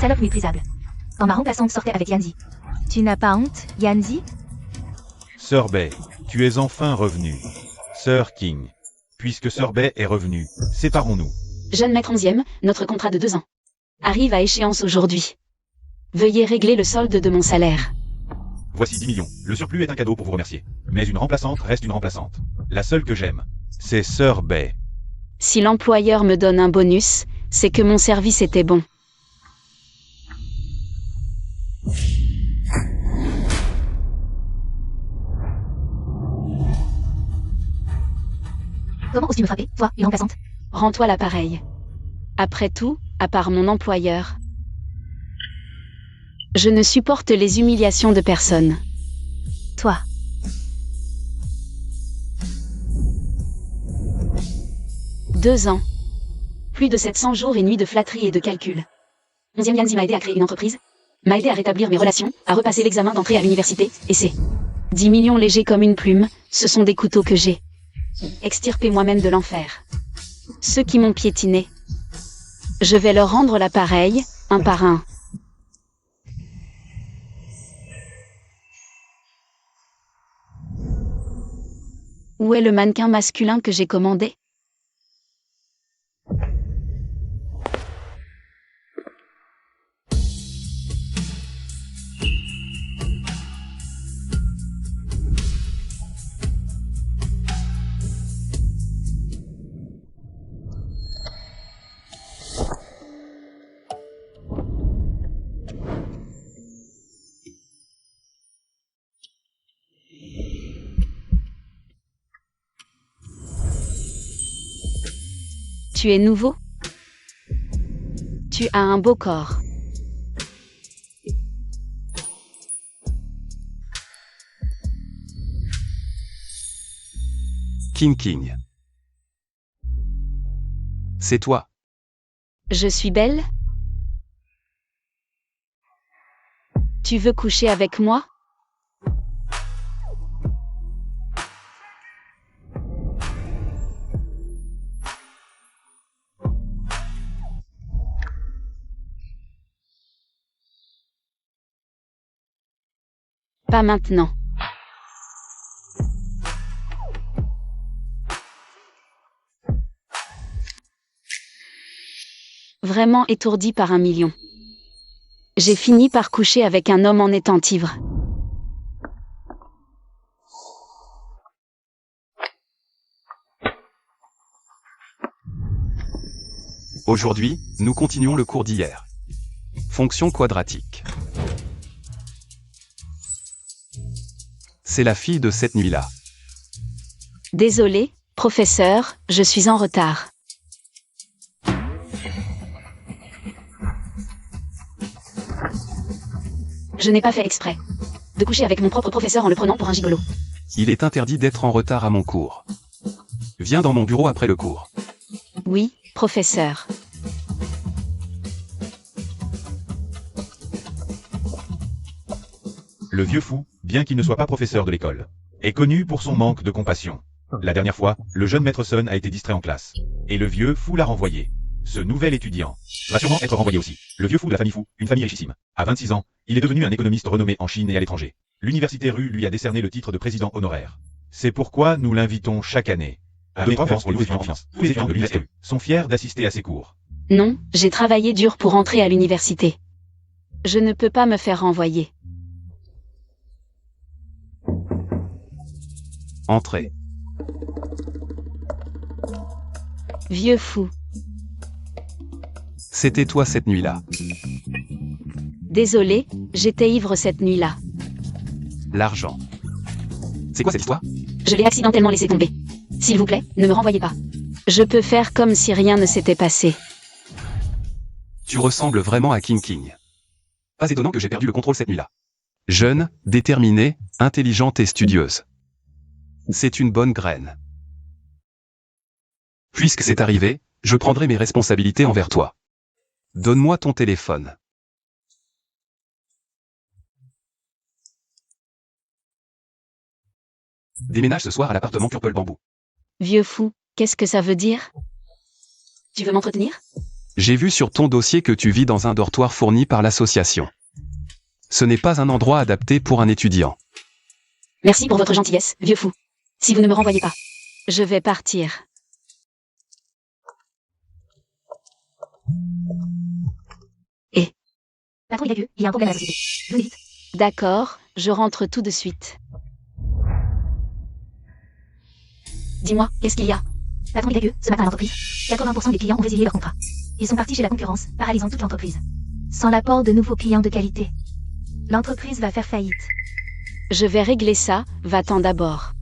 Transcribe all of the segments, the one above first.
Salope méprisable. Quand ma remplaçante sortait avec Yanzi. Tu n'as pas honte, Yanzi? Sir Bay, tu es enfin revenu. Sir King. Puisque Sir Bay est revenu, séparons-nous. Jeune maître 11e, notre contrat de 2 ans arrive à échéance aujourd'hui. Veuillez régler le solde de mon salaire. Voici 10 millions. Le surplus est un cadeau pour vous remercier. Mais une remplaçante reste une remplaçante. La seule que j'aime, c'est Sir Bay. Si l'employeur me donne un bonus, c'est que mon service était bon. Comment oses-tu me frapper, toi, une remplaçante? Rends-toi l'appareil. Après tout, à part mon employeur, je ne supporte les humiliations de personne. Toi. Deux ans. Plus de 700 jours et nuits de flatterie et de calcul. 11e Yanzi m'a aidé à créer une entreprise, m'a aidé à rétablir mes relations, à repasser l'examen d'entrée à l'université, et c'est 10 millions légers comme une plume, ce sont des couteaux que j'ai extirpés moi-même de l'enfer. Ceux qui m'ont piétiné, je vais leur rendre l'appareil, un par un. Où est le mannequin masculin que j'ai commandé? Tu es nouveau? Tu as un beau corps. King. C'est toi. Je suis belle? Tu veux coucher avec moi? Pas maintenant. Vraiment étourdi par 1 million. J'ai fini par coucher avec un homme en étant ivre. Aujourd'hui, nous continuons le cours d'hier. Fonction quadratique. C'est la fille de cette nuit-là. Désolé, professeur, je suis en retard. Je n'ai pas fait exprès de coucher avec mon propre professeur en le prenant pour un gigolo. Il est interdit d'être en retard à mon cours. Viens dans mon bureau après le cours. Oui, professeur. Le vieux fou, bien qu'il ne soit pas professeur de l'école, est connu pour son manque de compassion. La dernière fois, le jeune maître Sun a été distrait en classe. Et le vieux fou l'a renvoyé. Ce nouvel étudiant va sûrement être renvoyé aussi. Le vieux fou de la famille Fou, une famille richissime. À 26 ans, il est devenu un économiste renommé en Chine et à l'étranger. L'université Rue lui a décerné le titre de président honoraire. C'est pourquoi nous l'invitons chaque année à donner conférence pour les étudiants en finance. Tous les étudiants de l'université Rue sont fiers d'assister à ses cours. Non, j'ai travaillé dur pour entrer à l'université. Je ne peux pas me faire renvoyer. Entrez. Vieux fou. C'était toi cette nuit-là. Désolé, j'étais ivre cette nuit-là. L'argent. C'est quoi cette histoire? Je l'ai accidentellement laissé tomber. S'il vous plaît, ne me renvoyez pas. Je peux faire comme si rien ne s'était passé. Tu ressembles vraiment à King. Pas étonnant que j'ai perdu le contrôle cette nuit-là. Jeune, déterminée, intelligente et studieuse. C'est une bonne graine. Puisque c'est arrivé, je prendrai mes responsabilités envers toi. Donne-moi ton téléphone. Déménage ce soir à l'appartement Purple Bambou. Vieux fou, qu'est-ce que ça veut dire? Tu veux m'entretenir? J'ai vu sur ton dossier que tu vis dans un dortoir fourni par l'association. Ce n'est pas un endroit adapté pour un étudiant. Merci pour votre gentillesse, vieux fou. Si vous ne me renvoyez pas, je vais partir. Patron YE, il y a un problème à la société. Venez vite. D'accord, je rentre tout de suite. Dis-moi, qu'est-ce qu'il y a? Patron YE, ce matin à l'entreprise, 80% des clients ont résilié leur contrat. Ils sont partis chez la concurrence, paralysant toute l'entreprise. Sans l'apport de nouveaux clients de qualité, l'entreprise va faire faillite. Je vais régler ça, va-t'en d'abord.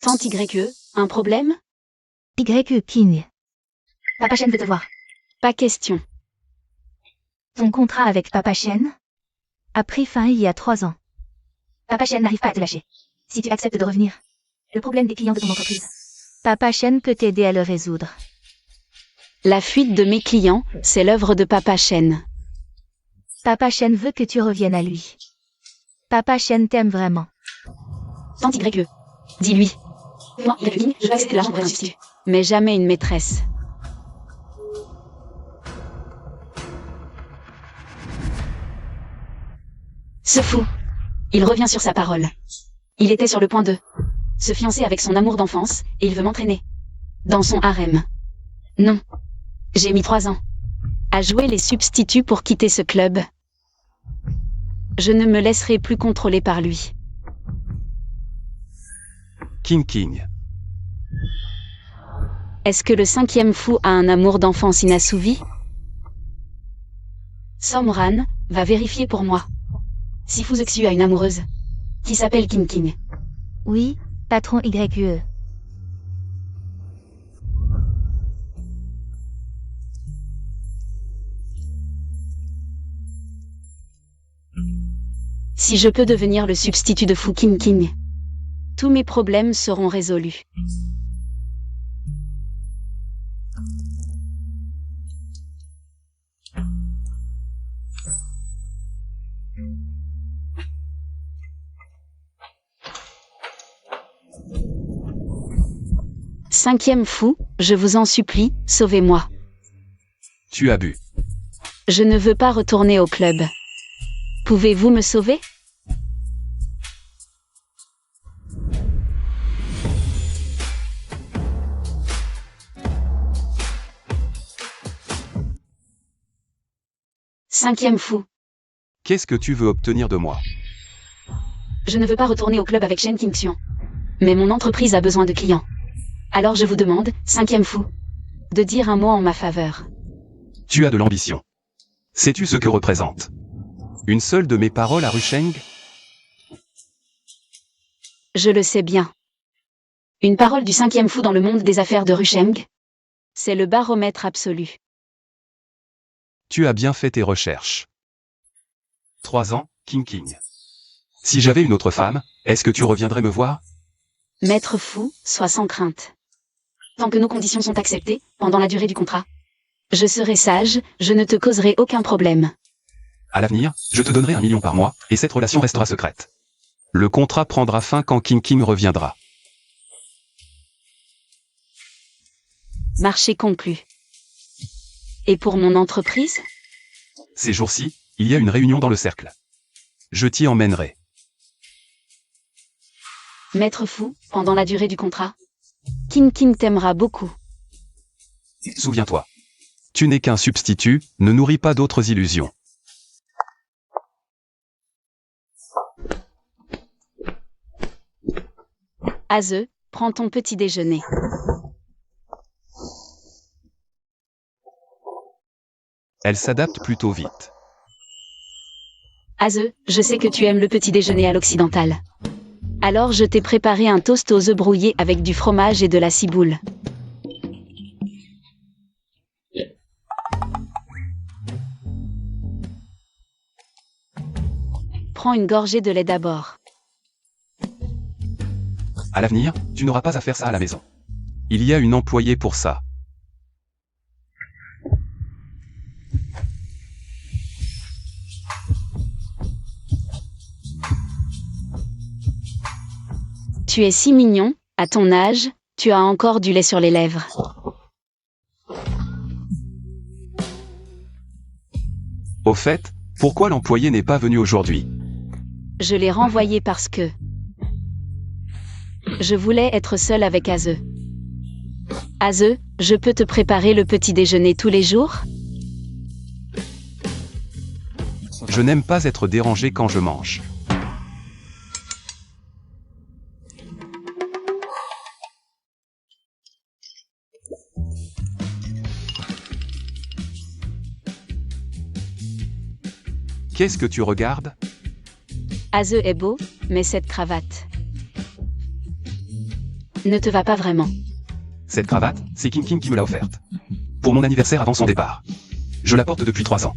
Tante YE, un problème? YE King. Papa Chen veut te voir. Pas question. Ton contrat avec Papa Chen a pris fin il y a 3 ans. Papa Chen n'arrive pas à te lâcher. Si tu acceptes de revenir, le problème des clients de ton entreprise, Papa Chen peut t'aider à le résoudre. La fuite de mes clients, c'est l'œuvre de Papa Chen. Papa Chen veut que tu reviennes à lui. Papa Chen t'aime vraiment. Tante YE, dis-lui. Moi, YE King, je vais accepter l'argent pour un substitut. Mais jamais une maîtresse. Ce fou. Il revient sur sa parole. Il était sur le point de se fiancer avec son amour d'enfance, et il veut m'entraîner dans son harem. Non. J'ai mis 3 ans à jouer les substituts pour quitter ce club. Je ne me laisserai plus contrôler par lui. King. Est-ce que le 5e fou a un amour d'enfance inassouvi? Somran, va vérifier pour moi. Si Fuzexu a une amoureuse qui s'appelle King. Oui, patron YE. Si je peux devenir le substitut de fou King, tous mes problèmes seront résolus. Cinquième fou, je vous en supplie, sauvez-moi. Tu as bu. Je ne veux pas retourner au club. Pouvez-vous me sauver? Cinquième fou. Qu'est-ce que tu veux obtenir de moi? Je ne veux pas retourner au club avec Shen Qingxian. Mais mon entreprise a besoin de clients. Alors je vous demande, cinquième fou, de dire un mot en ma faveur. Tu as de l'ambition. Sais-tu ce que représente une seule de mes paroles à Rusheng? Je le sais bien. Une parole du cinquième fou dans le monde des affaires de Rusheng, c'est le baromètre absolu. Tu as bien fait tes recherches. 3 ans, King. Si j'avais une autre femme, est-ce que tu reviendrais me voir? Maître fou, sois sans crainte. Tant que nos conditions sont acceptées, pendant la durée du contrat, je serai sage, je ne te causerai aucun problème. À l'avenir, je te donnerai 1 million par mois, et cette relation restera secrète. Le contrat prendra fin quand King reviendra. Marché conclu. Et pour mon entreprise? Ces jours-ci, il y a une réunion dans le cercle. Je t'y emmènerai. Maître fou, pendant la durée du contrat, King t'aimera beaucoup. Souviens-toi. Tu n'es qu'un substitut, ne nourris pas d'autres illusions. Aze, prends ton petit déjeuner. Elle s'adapte plutôt vite. Aze, je sais que tu aimes le petit déjeuner à l'occidental. Alors je t'ai préparé un toast aux œufs brouillés avec du fromage et de la ciboule. Prends une gorgée de lait d'abord. À l'avenir, tu n'auras pas à faire ça à la maison. Il y a une employée pour ça. Tu es si mignon, à ton âge, tu as encore du lait sur les lèvres. Au fait, pourquoi l'employé n'est pas venu aujourd'hui? Je l'ai renvoyé parce que... Je voulais être seule avec Aze. Aze, je peux te préparer le petit déjeuner tous les jours? Je n'aime pas être dérangé quand je mange. Qu'est-ce que tu regardes? Aze est beau, mais cette cravate ne te va pas vraiment. Cette cravate, c'est King King qui me l'a offerte. Pour mon anniversaire avant son départ. Je la porte depuis 3 ans.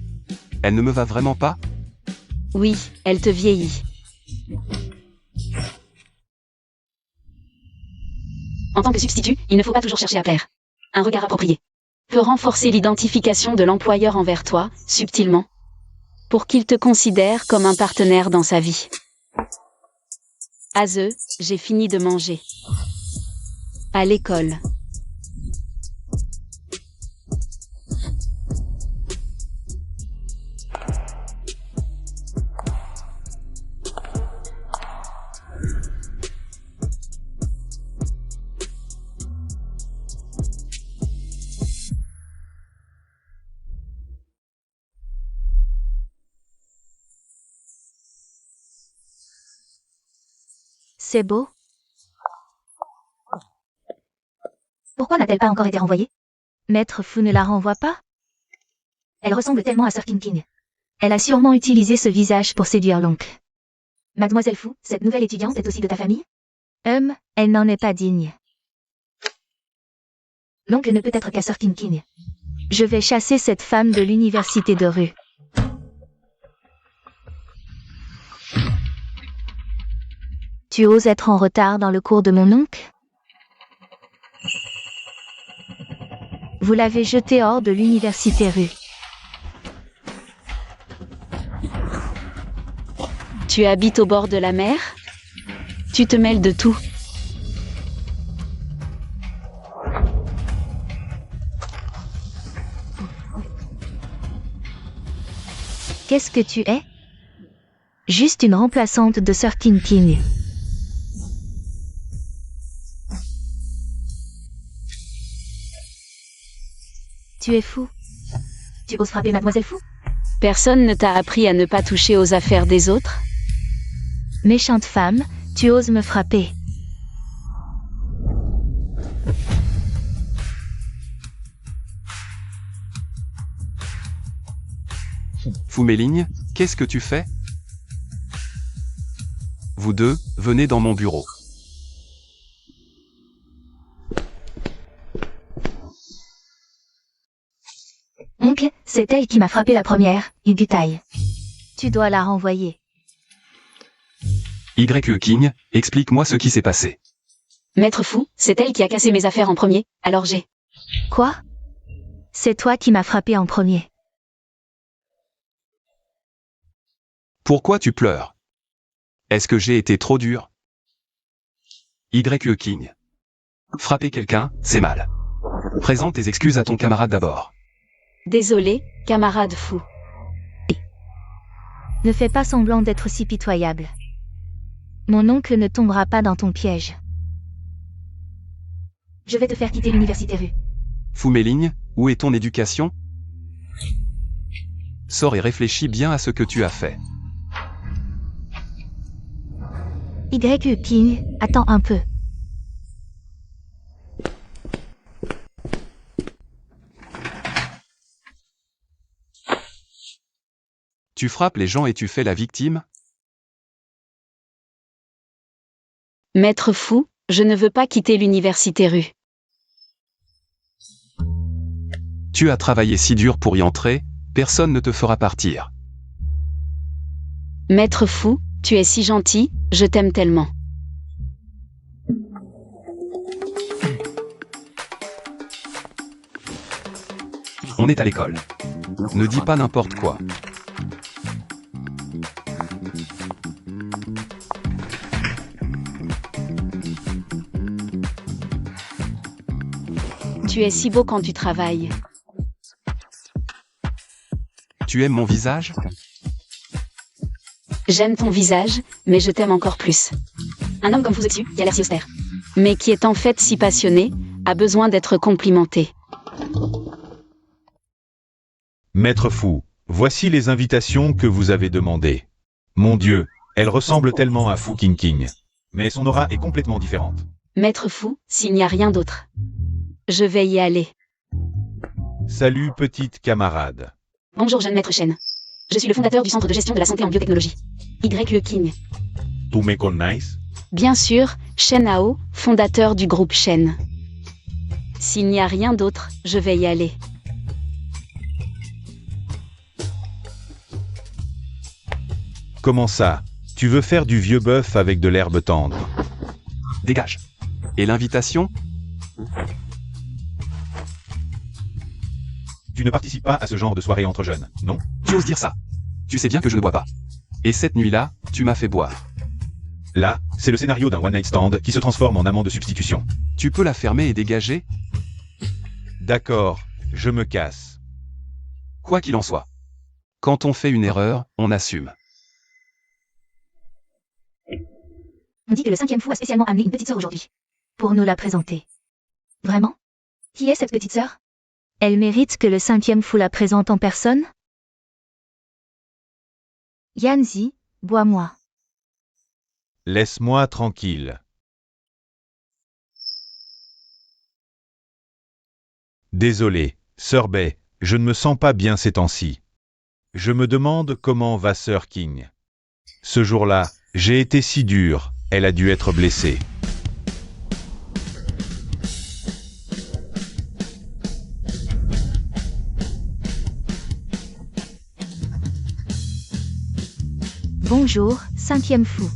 Elle ne me va vraiment pas? Oui, elle te vieillit. En tant que substitut, il ne faut pas toujours chercher à plaire. Un regard approprié peut renforcer l'identification de l'employeur envers toi, subtilement, pour qu'il te considère comme un partenaire dans sa vie. Aze, j'ai fini de manger. À l'école. C'est beau. Pourquoi n'a-t-elle pas encore été renvoyée? Maître Fu ne la renvoie pas? Elle ressemble tellement à Sir King King. Elle a sûrement utilisé ce visage pour séduire l'oncle. Mademoiselle Fu, cette nouvelle étudiante est aussi de ta famille? Elle n'en est pas digne. L'oncle ne peut être qu'à Sir King King. Je vais chasser cette femme de l'université de rue. Tu oses être en retard dans le cours de mon oncle? Vous l'avez jeté hors de l'université rue. Tu habites au bord de la mer? Tu te mêles de tout. Qu'est-ce que tu es? Juste une remplaçante de Sir King King. Tu es fou. Tu oses frapper Mademoiselle Fu? Personne ne t'a appris à ne pas toucher aux affaires des autres? Méchante femme, tu oses me frapper. Fuméligne, qu'est-ce que tu fais? Vous deux, venez dans mon bureau. Oncle, c'est elle qui m'a frappé la première, Yugutaï. Tu dois la renvoyer. Y. King, explique-moi ce qui s'est passé. Maître Fu, c'est elle qui a cassé mes affaires en premier, alors j'ai... Quoi? C'est toi qui m'as frappé en premier. Pourquoi tu pleures? Est-ce que j'ai été trop dur? Y. King. Frapper quelqu'un, c'est mal. Présente tes excuses à ton camarade d'abord. Désolé, camarade Fu. Ne fais pas semblant d'être si pitoyable. Mon oncle ne tombera pas dans ton piège. Je vais te faire quitter l'université rue. Fuméligne, où est ton éducation? Sors et réfléchis bien à ce que tu as fait. Y. King, attends un peu. Tu frappes les gens et tu fais la victime? Maître Fu, je ne veux pas quitter l'université rue. Tu as travaillé si dur pour y entrer, personne ne te fera partir. Maître Fu, tu es si gentil, je t'aime tellement. On est à l'école. Ne dis pas n'importe quoi. Tu es si beau quand tu travailles. Tu aimes mon visage? J'aime ton visage, mais je t'aime encore plus. Un homme comme Fuzetsu, qui a l'air si austère, mais qui est en fait si passionné, a besoin d'être complimenté. Maître Fu, voici les invitations que vous avez demandées. Mon Dieu, elle ressemble tellement à Fu King, mais son aura est complètement différente. Maître Fu, s'il n'y a rien d'autre. Je vais y aller. Salut petite camarade. Bonjour jeune maître Shen. Je suis le fondateur du Centre de gestion de la santé en biotechnologie. Y.E. King. Tu me connais? Bien sûr, Shen Hao, fondateur du groupe Shen. S'il n'y a rien d'autre, je vais y aller. Comment ça? Tu veux faire du vieux bœuf avec de l'herbe tendre? Dégage. Et l'invitation? Tu ne participes pas à ce genre de soirée entre jeunes, non? Tu oses dire ça? Tu sais bien que je ne bois pas. Et cette nuit-là, tu m'as fait boire. Là, c'est le scénario d'un one-night stand qui se transforme en amant de substitution. Tu peux la fermer et dégager? D'accord, je me casse. Quoi qu'il en soit. Quand on fait une erreur, on assume. On dit que le 5e fou a spécialement amené une petite sœur aujourd'hui. Pour nous la présenter. Vraiment? Qui est cette petite sœur? Elle mérite que le 5e fou la présente en personne? Yanzi, bois-moi. Laisse-moi tranquille. Désolé, Sœur Bay, je ne me sens pas bien ces temps-ci. Je me demande comment va Sœur King. Ce jour-là, j'ai été si dur, elle a dû être blessée. Bonjour, 5e fou.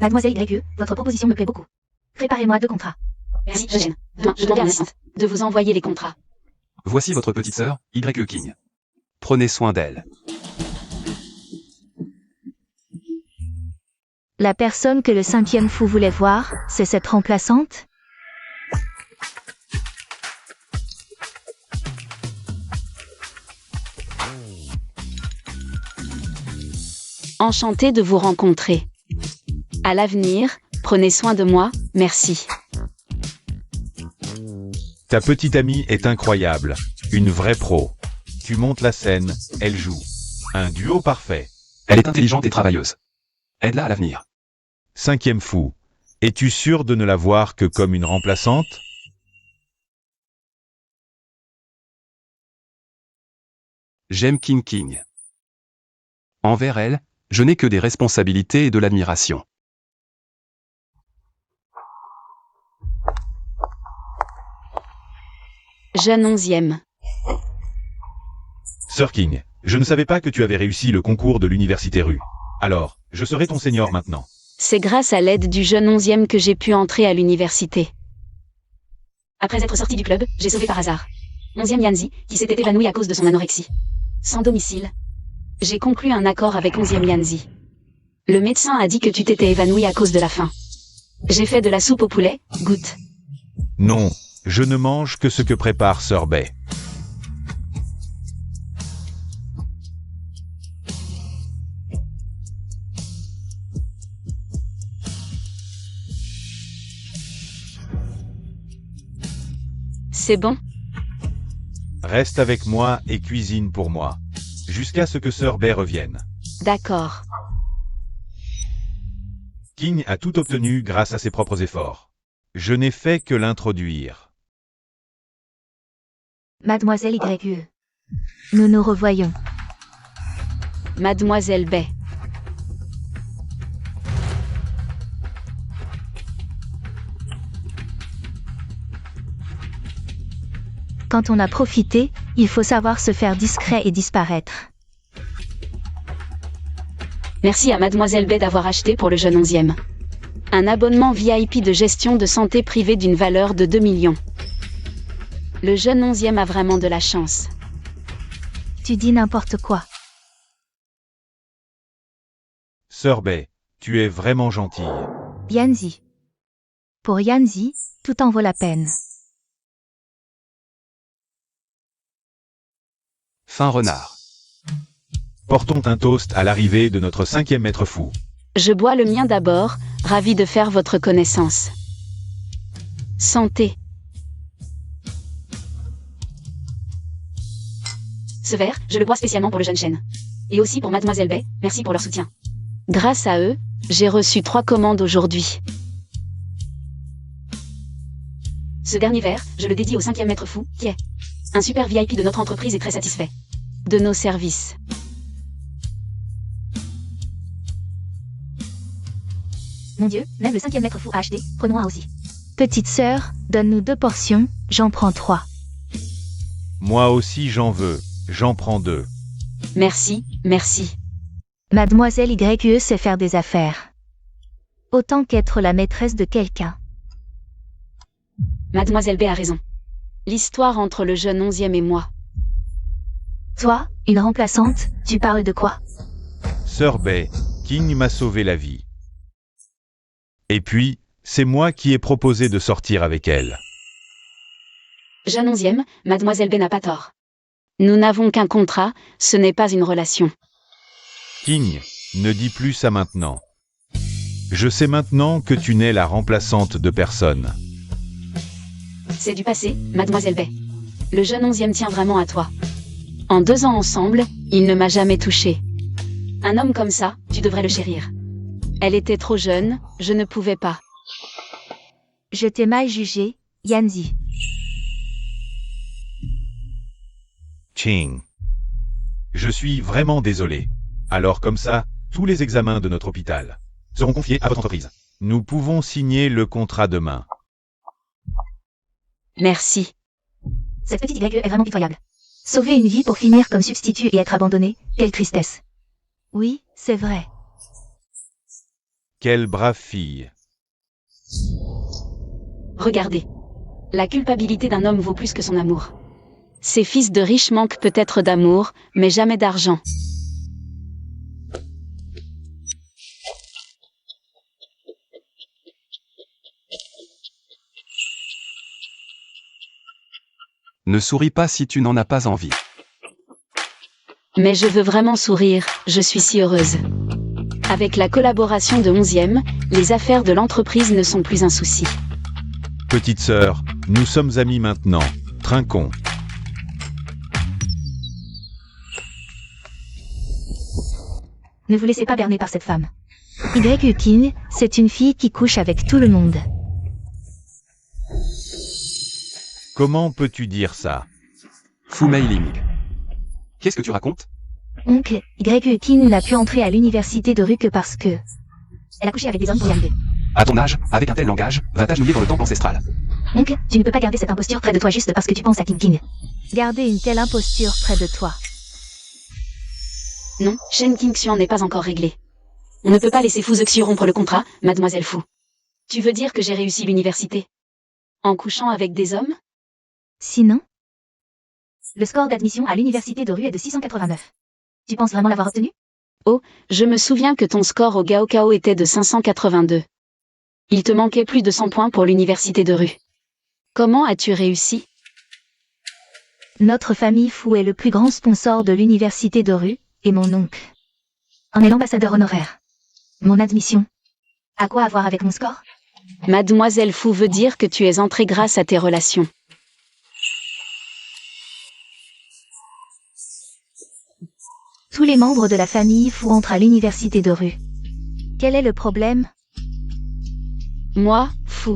Mademoiselle Y.E., votre proposition me plaît beaucoup. Préparez-moi 2 contrats. Merci, je gêne. Demain, je demande à l'assistante de vous envoyer les contrats. Voici votre petite sœur, Y.E. King. Prenez soin d'elle. La personne que le 5e fou voulait voir, c'est cette remplaçante? Enchanté de vous rencontrer. À l'avenir, prenez soin de moi, merci. Ta petite amie est incroyable, une vraie pro. Tu montes la scène, elle joue. Un duo parfait. Elle est intelligente et travailleuse. Aide-la à l'avenir. 5e fou. Es-tu sûr de ne la voir que comme une remplaçante? J'aime King. Envers elle, je n'ai que des responsabilités et de l'admiration. Jeune 11e. Sœur King, je ne savais pas que tu avais réussi le concours de l'université rue. Alors, je serai ton senior maintenant. C'est grâce à l'aide du jeune 11e que j'ai pu entrer à l'université. Après être sorti du club, j'ai sauvé par hasard 11e Yanzi, qui s'était évanoui à cause de son anorexie. Sans domicile. J'ai conclu un accord avec 11e Yanzi. Le médecin a dit que tu t'étais évanoui à cause de la faim. J'ai fait de la soupe au poulet, goûte. Non, je ne mange que ce que prépare Sœur Bay. C'est bon? Reste avec moi et cuisine pour moi. Jusqu'à ce que Sœur Bay revienne. D'accord. King a tout obtenu grâce à ses propres efforts. Je n'ai fait que l'introduire. Mademoiselle Y.E. Nous nous revoyons. Mademoiselle Bay. Quand on a profité, il faut savoir se faire discret et disparaître. Merci à Mademoiselle Bay d'avoir acheté pour le jeune 11e. Un abonnement VIP de gestion de santé privée d'une valeur de 2 millions. Le jeune 11e a vraiment de la chance. Tu dis n'importe quoi. Sœur Bay, tu es vraiment gentille. Yanzi. Pour Yanzi, tout en vaut la peine. Fin renard. Portons un toast à l'arrivée de notre 5e maître fou. Je bois le mien d'abord, ravi de faire votre connaissance. Santé. Ce verre, je le bois spécialement pour le jeune chêne. Et aussi pour Mademoiselle Bay, merci pour leur soutien. Grâce à eux, j'ai reçu 3 commandes aujourd'hui. Ce dernier verre, je le dédie au 5e maître fou, qui est un super VIP de notre entreprise et très satisfait de nos services. Mon Dieu, même le 5e maître fou a acheté, prenons un aussi. Petite sœur, donne-nous 2 portions, j'en prends 3. Moi aussi j'en veux, j'en prends 2. Merci, merci. Mademoiselle YE sait faire des affaires. Autant qu'être la maîtresse de quelqu'un. Mademoiselle B a raison. L'histoire entre le jeune 11e et moi. Toi, une remplaçante, tu parles de quoi? Sœur Bay, King m'a sauvé la vie. Et puis, c'est moi qui ai proposé de sortir avec elle. Jeune 11e, Mademoiselle B n'a pas tort. Nous n'avons qu'un contrat, ce n'est pas une relation. King, ne dis plus ça maintenant. Je sais maintenant que tu n'es la remplaçante de personne. C'est du passé, Mademoiselle B. Le jeune 11e tient vraiment à toi. En 2 ans ensemble, il ne m'a jamais touché. Un homme comme ça, tu devrais le chérir. Elle était trop jeune, je ne pouvais pas. Je t'ai mal jugé, Yanzi. Ching. Je suis vraiment désolé. Alors comme ça, tous les examens de notre hôpital seront confiés à votre entreprise. Nous pouvons signer le contrat demain. Merci. Cette petite YE est vraiment pitoyable. Sauver une vie pour finir comme substitut et être abandonné, quelle tristesse. Oui, c'est vrai. Quelle brave fille. Regardez. La culpabilité d'un homme vaut plus que son amour. Ces fils de riches manquent peut-être d'amour, mais jamais d'argent. Ne souris pas si tu n'en as pas envie. Mais je veux vraiment sourire, je suis si heureuse. Avec la collaboration de 11e, les affaires de l'entreprise ne sont plus un souci. Petite sœur, nous sommes amis maintenant. Trinquons. Ne vous laissez pas berner par cette femme. YE King, c'est une fille qui couche avec tout le monde. Comment peux-tu dire ça? Fu Mei Ling. Qu'est-ce que tu racontes? Oncle, YE King n'a pu entrer à l'université de rue que parce que... Elle a couché avec des hommes pour y arriver. À ton âge, avec un tel langage, va t'agenouiller dans le temple ancestral. Oncle, tu ne peux pas garder cette imposture près de toi juste parce que tu penses à King King. Garder une telle imposture près de toi. Non, Shen King Xuan n'est pas encore réglé. On ne peut pas laisser Fu Zexu rompre le contrat, Mademoiselle Fu. Tu veux dire que j'ai réussi l'université? En couchant avec des hommes? Sinon, le score d'admission à l'université de rue est de 689. Tu penses vraiment l'avoir obtenu? Oh, je me souviens que ton score au Gaokao était de 582. Il te manquait plus de 100 points pour l'université de rue. Comment as-tu réussi? Notre famille Fu est le plus grand sponsor de l'université de rue, et mon oncle en est l'ambassadeur honoraire. Mon admission. À quoi avoir avec mon score? Mademoiselle Fu veut dire que tu es entrée grâce à tes relations. Tous les membres de la famille Fu entrent à l'université de rue. Quel est le problème? Moi, Fu.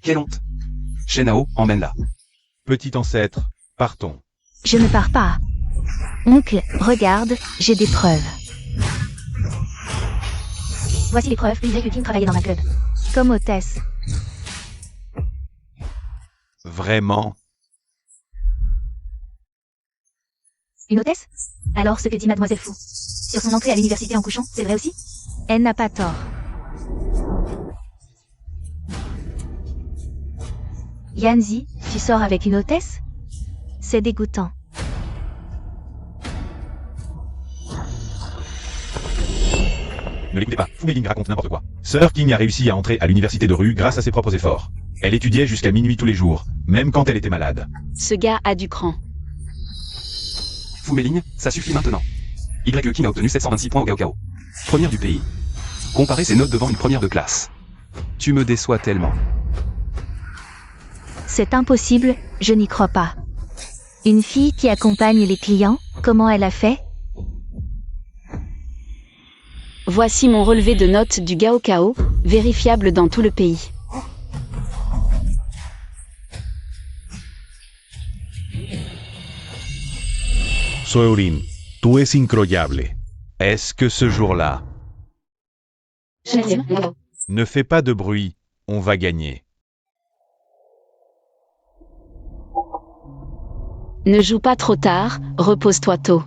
Quelle honte. Shenao, emmène-la. Petit ancêtre, partons. Je ne pars pas. Oncle, regarde, j'ai des preuves. Voici les preuves, YE King travaillait dans un club. Comme hôtesse. Vraiment? Une hôtesse? Alors ce que dit Mademoiselle Fu sur son entrée à l'université en couchant, c'est vrai aussi? Elle n'a pas tort. Yanzi, tu sors avec une hôtesse? C'est dégoûtant. Ne l'écoutez pas, Fu Meiling raconte n'importe quoi. Sir King a réussi à entrer à l'université de rue grâce à ses propres efforts. Elle étudiait jusqu'à minuit tous les jours, même quand elle était malade. Ce gars a du cran. Fu Meiling, ça suffit maintenant. Y. King a obtenu 726 points au Gaokao. Première du pays. Comparez ses notes devant une première de classe. Tu me déçois tellement. C'est impossible, je n'y crois pas. Une fille qui accompagne les clients, comment elle a fait? Voici mon relevé de notes du Gaokao, vérifiable dans tout le pays. Soerin, tú es incroyable. Est-ce que ce jour-là... Ne fais pas de bruit, on va gagner. Ne joue pas trop tard, repose-toi tôt.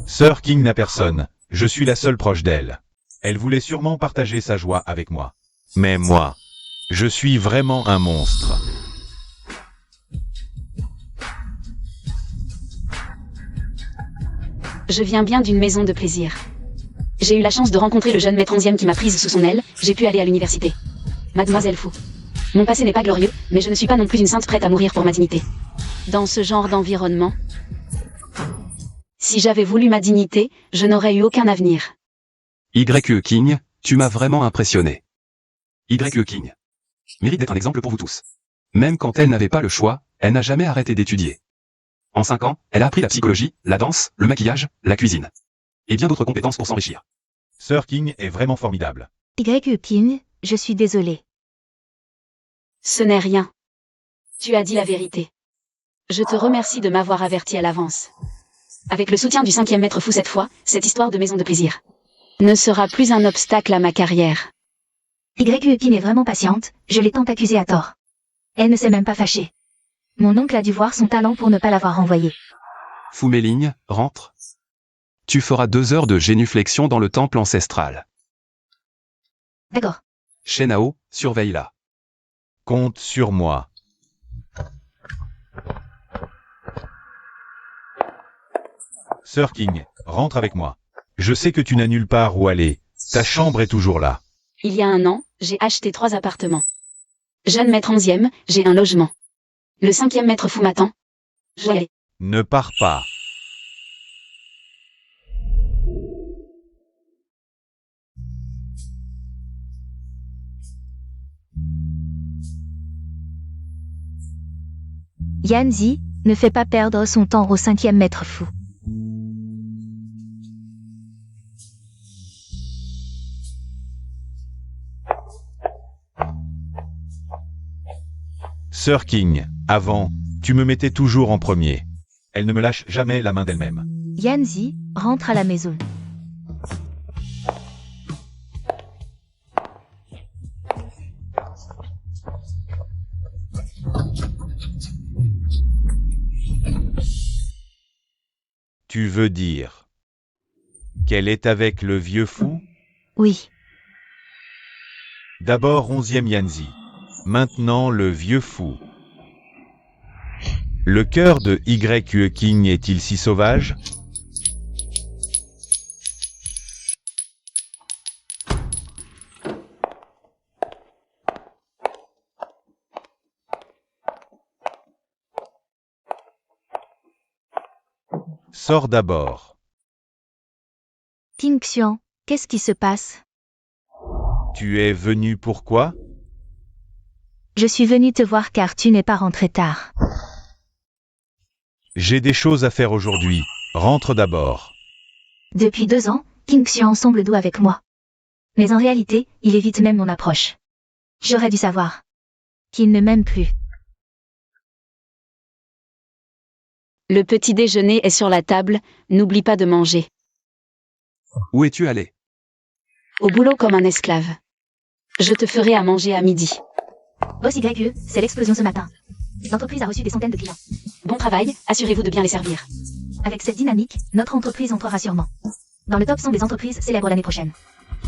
Sir King n'a personne, je suis la seule proche d'elle. Elle voulait sûrement partager sa joie avec moi. Mais moi, je suis vraiment un monstre. Je viens bien d'une maison de plaisir. J'ai eu la chance de rencontrer le jeune maître 11e qui m'a prise sous son aile, j'ai pu aller à l'université. Mademoiselle Fu. Mon passé n'est pas glorieux, mais je ne suis pas non plus une sainte prête à mourir pour ma dignité. Dans ce genre d'environnement, si j'avais voulu ma dignité, je n'aurais eu aucun avenir. Y. King, tu m'as vraiment impressionné. Y. King. Mérite d'être un exemple pour vous tous. Même quand elle n'avait pas le choix, elle n'a jamais arrêté d'étudier. En 5 ans, elle a appris la psychologie, la danse, le maquillage, la cuisine. Et bien d'autres compétences pour s'enrichir. Sir King est vraiment formidable. Y. King, je suis désolée. Ce n'est rien. Tu as dit la vérité. Je te remercie de m'avoir averti à l'avance. Avec le soutien du 5e maître Fu cette fois, cette histoire de maison de plaisir ne sera plus un obstacle à ma carrière. Y. King est vraiment patiente, je l'ai tant accusée à tort. Elle ne s'est même pas fâchée. Mon oncle a dû voir son talent pour ne pas l'avoir renvoyée. Fu Meiling, rentre. Tu feras 2 heures de génuflexion dans le temple ancestral. D'accord. Shenao, surveille-la. Compte sur moi. Sir King, rentre avec moi. Je sais que tu n'as nulle part où aller. Ta chambre est toujours là. Il y a 1 an, j'ai acheté 3 appartements. Jeune maître 11e, j'ai un logement. Le 5e maître Fu m'attend. Je vais aller. Ne pars pas. Yanzi, ne fais pas perdre son temps au 5e maître Fu. Sir King, avant, tu me mettais toujours en premier. Elle ne me lâche jamais la main d'elle-même. Yanzi, rentre à la maison. Tu veux dire qu'elle est avec le vieux fou? Oui. D'abord 11e Yanzi. Maintenant le vieux fou. Le cœur de Y. King est-il si sauvage? Sors d'abord. Ting Xian, qu'est-ce qui se passe? Tu es venu pourquoi? Je suis venu te voir car tu n'es pas rentré tard. J'ai des choses à faire aujourd'hui. Rentre d'abord. Depuis 2 ans, Ting Xian semble doux avec moi. Mais en réalité, il évite même mon approche. J'aurais dû savoir qu'il ne m'aime plus. Le petit déjeuner est sur la table, n'oublie pas de manger. Où es-tu allé? Au boulot comme un esclave. Je te ferai à manger à midi. Boss YE, c'est l'explosion ce matin. L'entreprise a reçu des centaines de clients. Bon travail, assurez-vous de bien les servir. Avec cette dynamique, notre entreprise entrera sûrement dans le top 100 des entreprises célèbres l'année prochaine.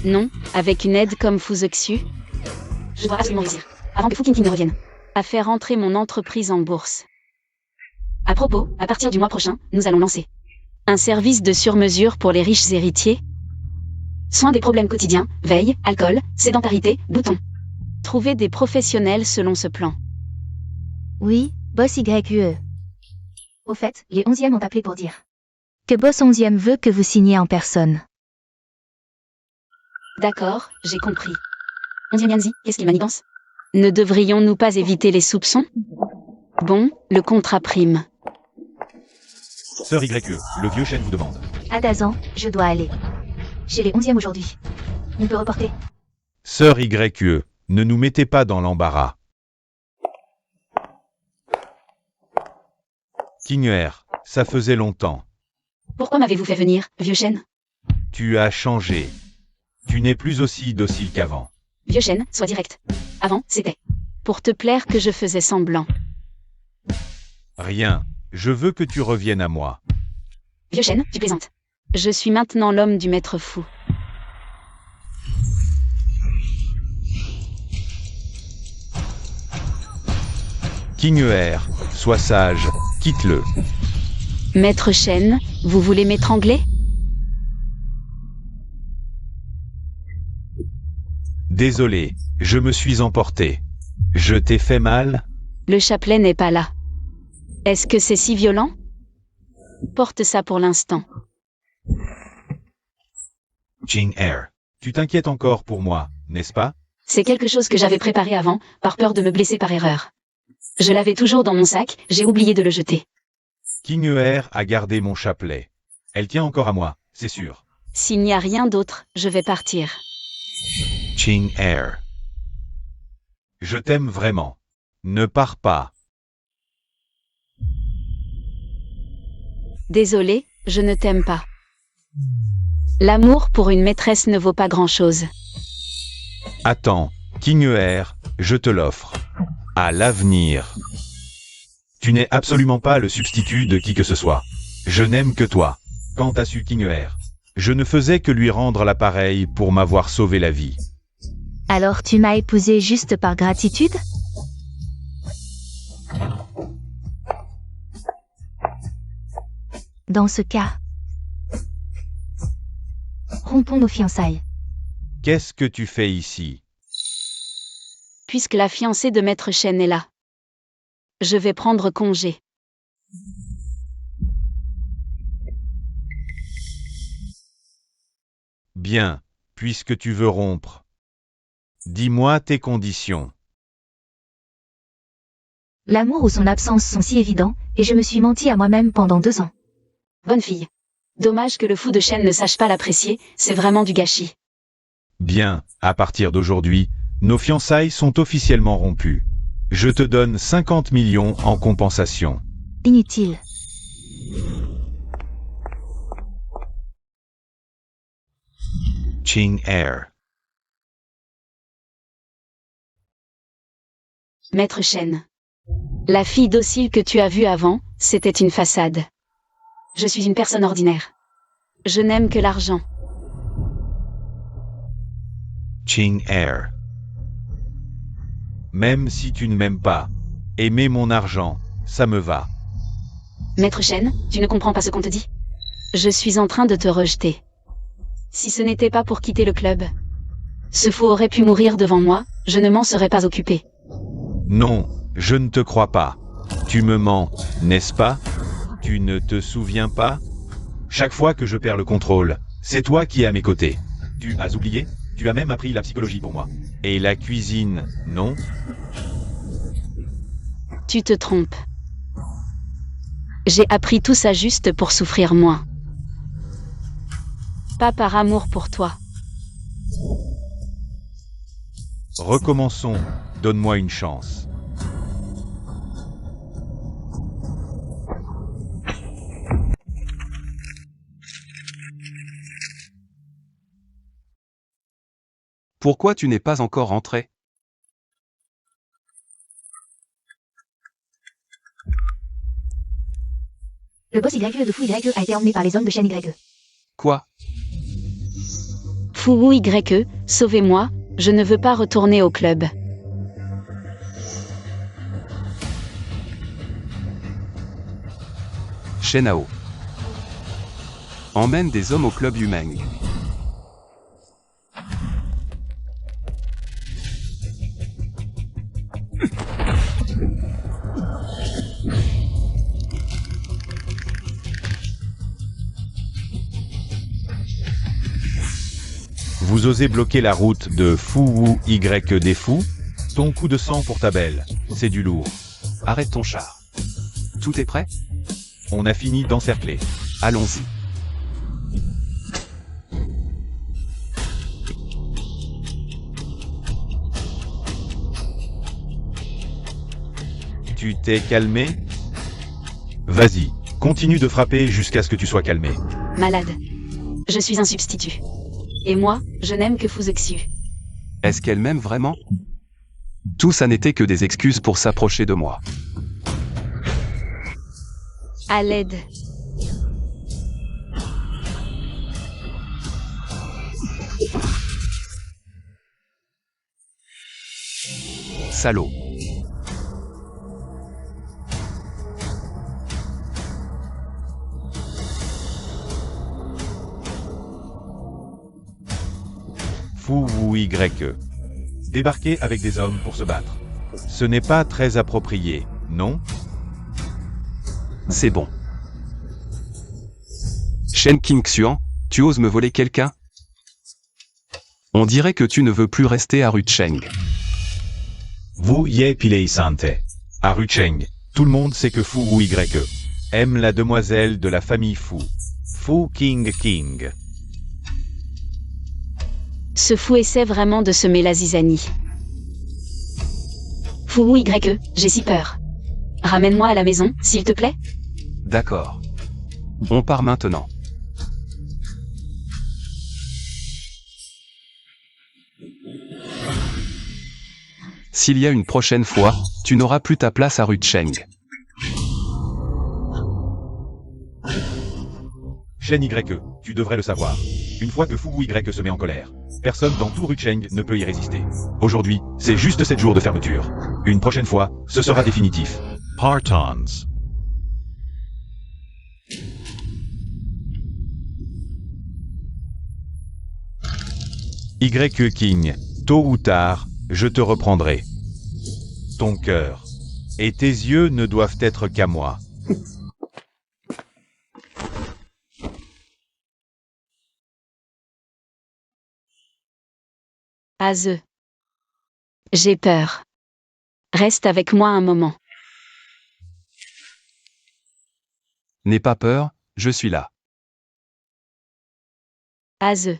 Non, avec une aide comme Fuzexu, je dois absolument réussir, avant que Fu King ne revienne, à faire entrer mon entreprise en bourse. À propos, à partir du mois prochain, nous allons lancer un service de sur-mesure pour les riches héritiers. Soins des problèmes quotidiens, veille, alcool, sédentarité, boutons. Trouver des professionnels selon ce plan. Oui, boss YQE. Au fait, les 11e ont appelé pour dire que boss 11e veut que vous signiez en personne. D'accord, j'ai compris. 11e Yanzi, qu'est-ce qu'il manigance? Ne devrions-nous pas éviter les soupçons? Bon, le contrat prime. Sœur YE, le vieux chêne vous demande. Adazan, je dois aller. Chez les 11e aujourd'hui. On peut reporter. Sœur YE, ne nous mettez pas dans l'embarras. King R, ça faisait longtemps. Pourquoi m'avez-vous fait venir, vieux chêne? Tu as changé. Tu n'es plus aussi docile qu'avant. Vieux chêne, sois direct. Avant, c'était pour te plaire que je faisais semblant. Rien. Je veux que tu reviennes à moi. Vieux chêne, tu plaisantes. Je suis maintenant l'homme du maître fou. King R, sois sage, quitte-le. Maître chêne, vous voulez m'étrangler? Désolé, je me suis emporté. Je t'ai fait mal? Le chapelet n'est pas là. Est-ce que c'est si violent? Porte ça pour l'instant. King R, tu t'inquiètes encore pour moi, n'est-ce pas? C'est quelque chose que j'avais préparé avant, par peur de me blesser par erreur. Je l'avais toujours dans mon sac, j'ai oublié de le jeter. King R a gardé mon chapelet. Elle tient encore à moi, c'est sûr. S'il n'y a rien d'autre, je vais partir. King R. Je t'aime vraiment. Ne pars pas. Désolé, je ne t'aime pas. L'amour pour une maîtresse ne vaut pas grand-chose. Attends, King R, je te l'offre. À l'avenir. Tu n'es absolument pas le substitut de qui que ce soit. Je n'aime que toi. Quant à su King R, je ne faisais que lui rendre l'appareil pour m'avoir sauvé la vie. Alors tu m'as épousé juste par gratitude? Dans ce cas, rompons nos fiançailles. Qu'est-ce que tu fais ici? Puisque la fiancée de Maître Chêne est là. Je vais prendre congé. Bien, puisque tu veux rompre. Dis-moi tes conditions. L'amour ou son absence sont si évidents, et je me suis menti à moi-même pendant 2 ans. Bonne fille. Dommage que le fou de Chêne ne sache pas l'apprécier, c'est vraiment du gâchis. Bien, à partir d'aujourd'hui, nos fiançailles sont officiellement rompues. Je te donne 50 millions en compensation. Inutile. King R. Maître Chêne. La fille docile que tu as vue avant, c'était une façade. Je suis une personne ordinaire. Je n'aime que l'argent. King R. Même si tu ne m'aimes pas, aimer mon argent, ça me va. Maître Chêne, tu ne comprends pas ce qu'on te dit? Je suis en train de te rejeter. Si ce n'était pas pour quitter le club, ce fou aurait pu mourir devant moi, je ne m'en serais pas occupé. Non, je ne te crois pas. Tu me mens, n'est-ce pas? Tu ne te souviens pas? Chaque fois que je perds le contrôle, c'est toi qui es à mes côtés. Tu as oublié? Tu as même appris la psychologie pour moi. Et la cuisine, non? Tu te trompes. J'ai appris tout ça juste pour souffrir moins. Pas par amour pour toi. Recommençons, donne-moi une chance. Pourquoi tu n'es pas encore rentré? Le boss YE de fou YE a été emmené par les hommes de chaîne YE. Quoi? Fou YE, sauvez-moi, je ne veux pas retourner au club. Shenao. Emmène des hommes au club Yumeng. Vous osez bloquer la route de Fou ou Y des fous? Ton coup de sang pour ta belle, c'est du lourd. Arrête ton char. Tout est prêt? On a fini d'encercler. Allons-y. Tu t'es calmé? Vas-y, continue de frapper jusqu'à ce que tu sois calmé. Malade. Je suis un substitut. Et moi, je n'aime que Fuzexu. Est-ce qu'elle m'aime vraiment? Tout ça n'était que des excuses pour s'approcher de moi. À l'aide. Salaud. Fou ou Y. Débarquer avec des hommes pour se battre. Ce n'est pas très approprié, non? C'est bon. Shen Qingxian, tu oses me voler quelqu'un? On dirait que tu ne veux plus rester à Rucheng. Vous Ye Pilei Sante. À Rucheng, tout le monde sait que Fou ou Y aime la demoiselle de la famille Fu. Fu King King. Ce fou essaie vraiment de semer la zizanie. Fou ou Y, j'ai si peur. Ramène-moi à la maison, s'il te plaît. D'accord. On part maintenant. S'il y a une prochaine fois, tu n'auras plus ta place à Rucheng. Shen Y, tu devrais le savoir. Une fois que Fou ou Y se met en colère, personne dans tout Rucheng ne peut y résister. Aujourd'hui, c'est juste 7 jours de fermeture. Une prochaine fois, ce sera définitif. Partons. Y King, tôt ou tard, je te reprendrai. Ton cœur et tes yeux ne doivent être qu'à moi. Aze. J'ai peur. Reste avec moi un moment. N'aie pas peur, je suis là. Aze.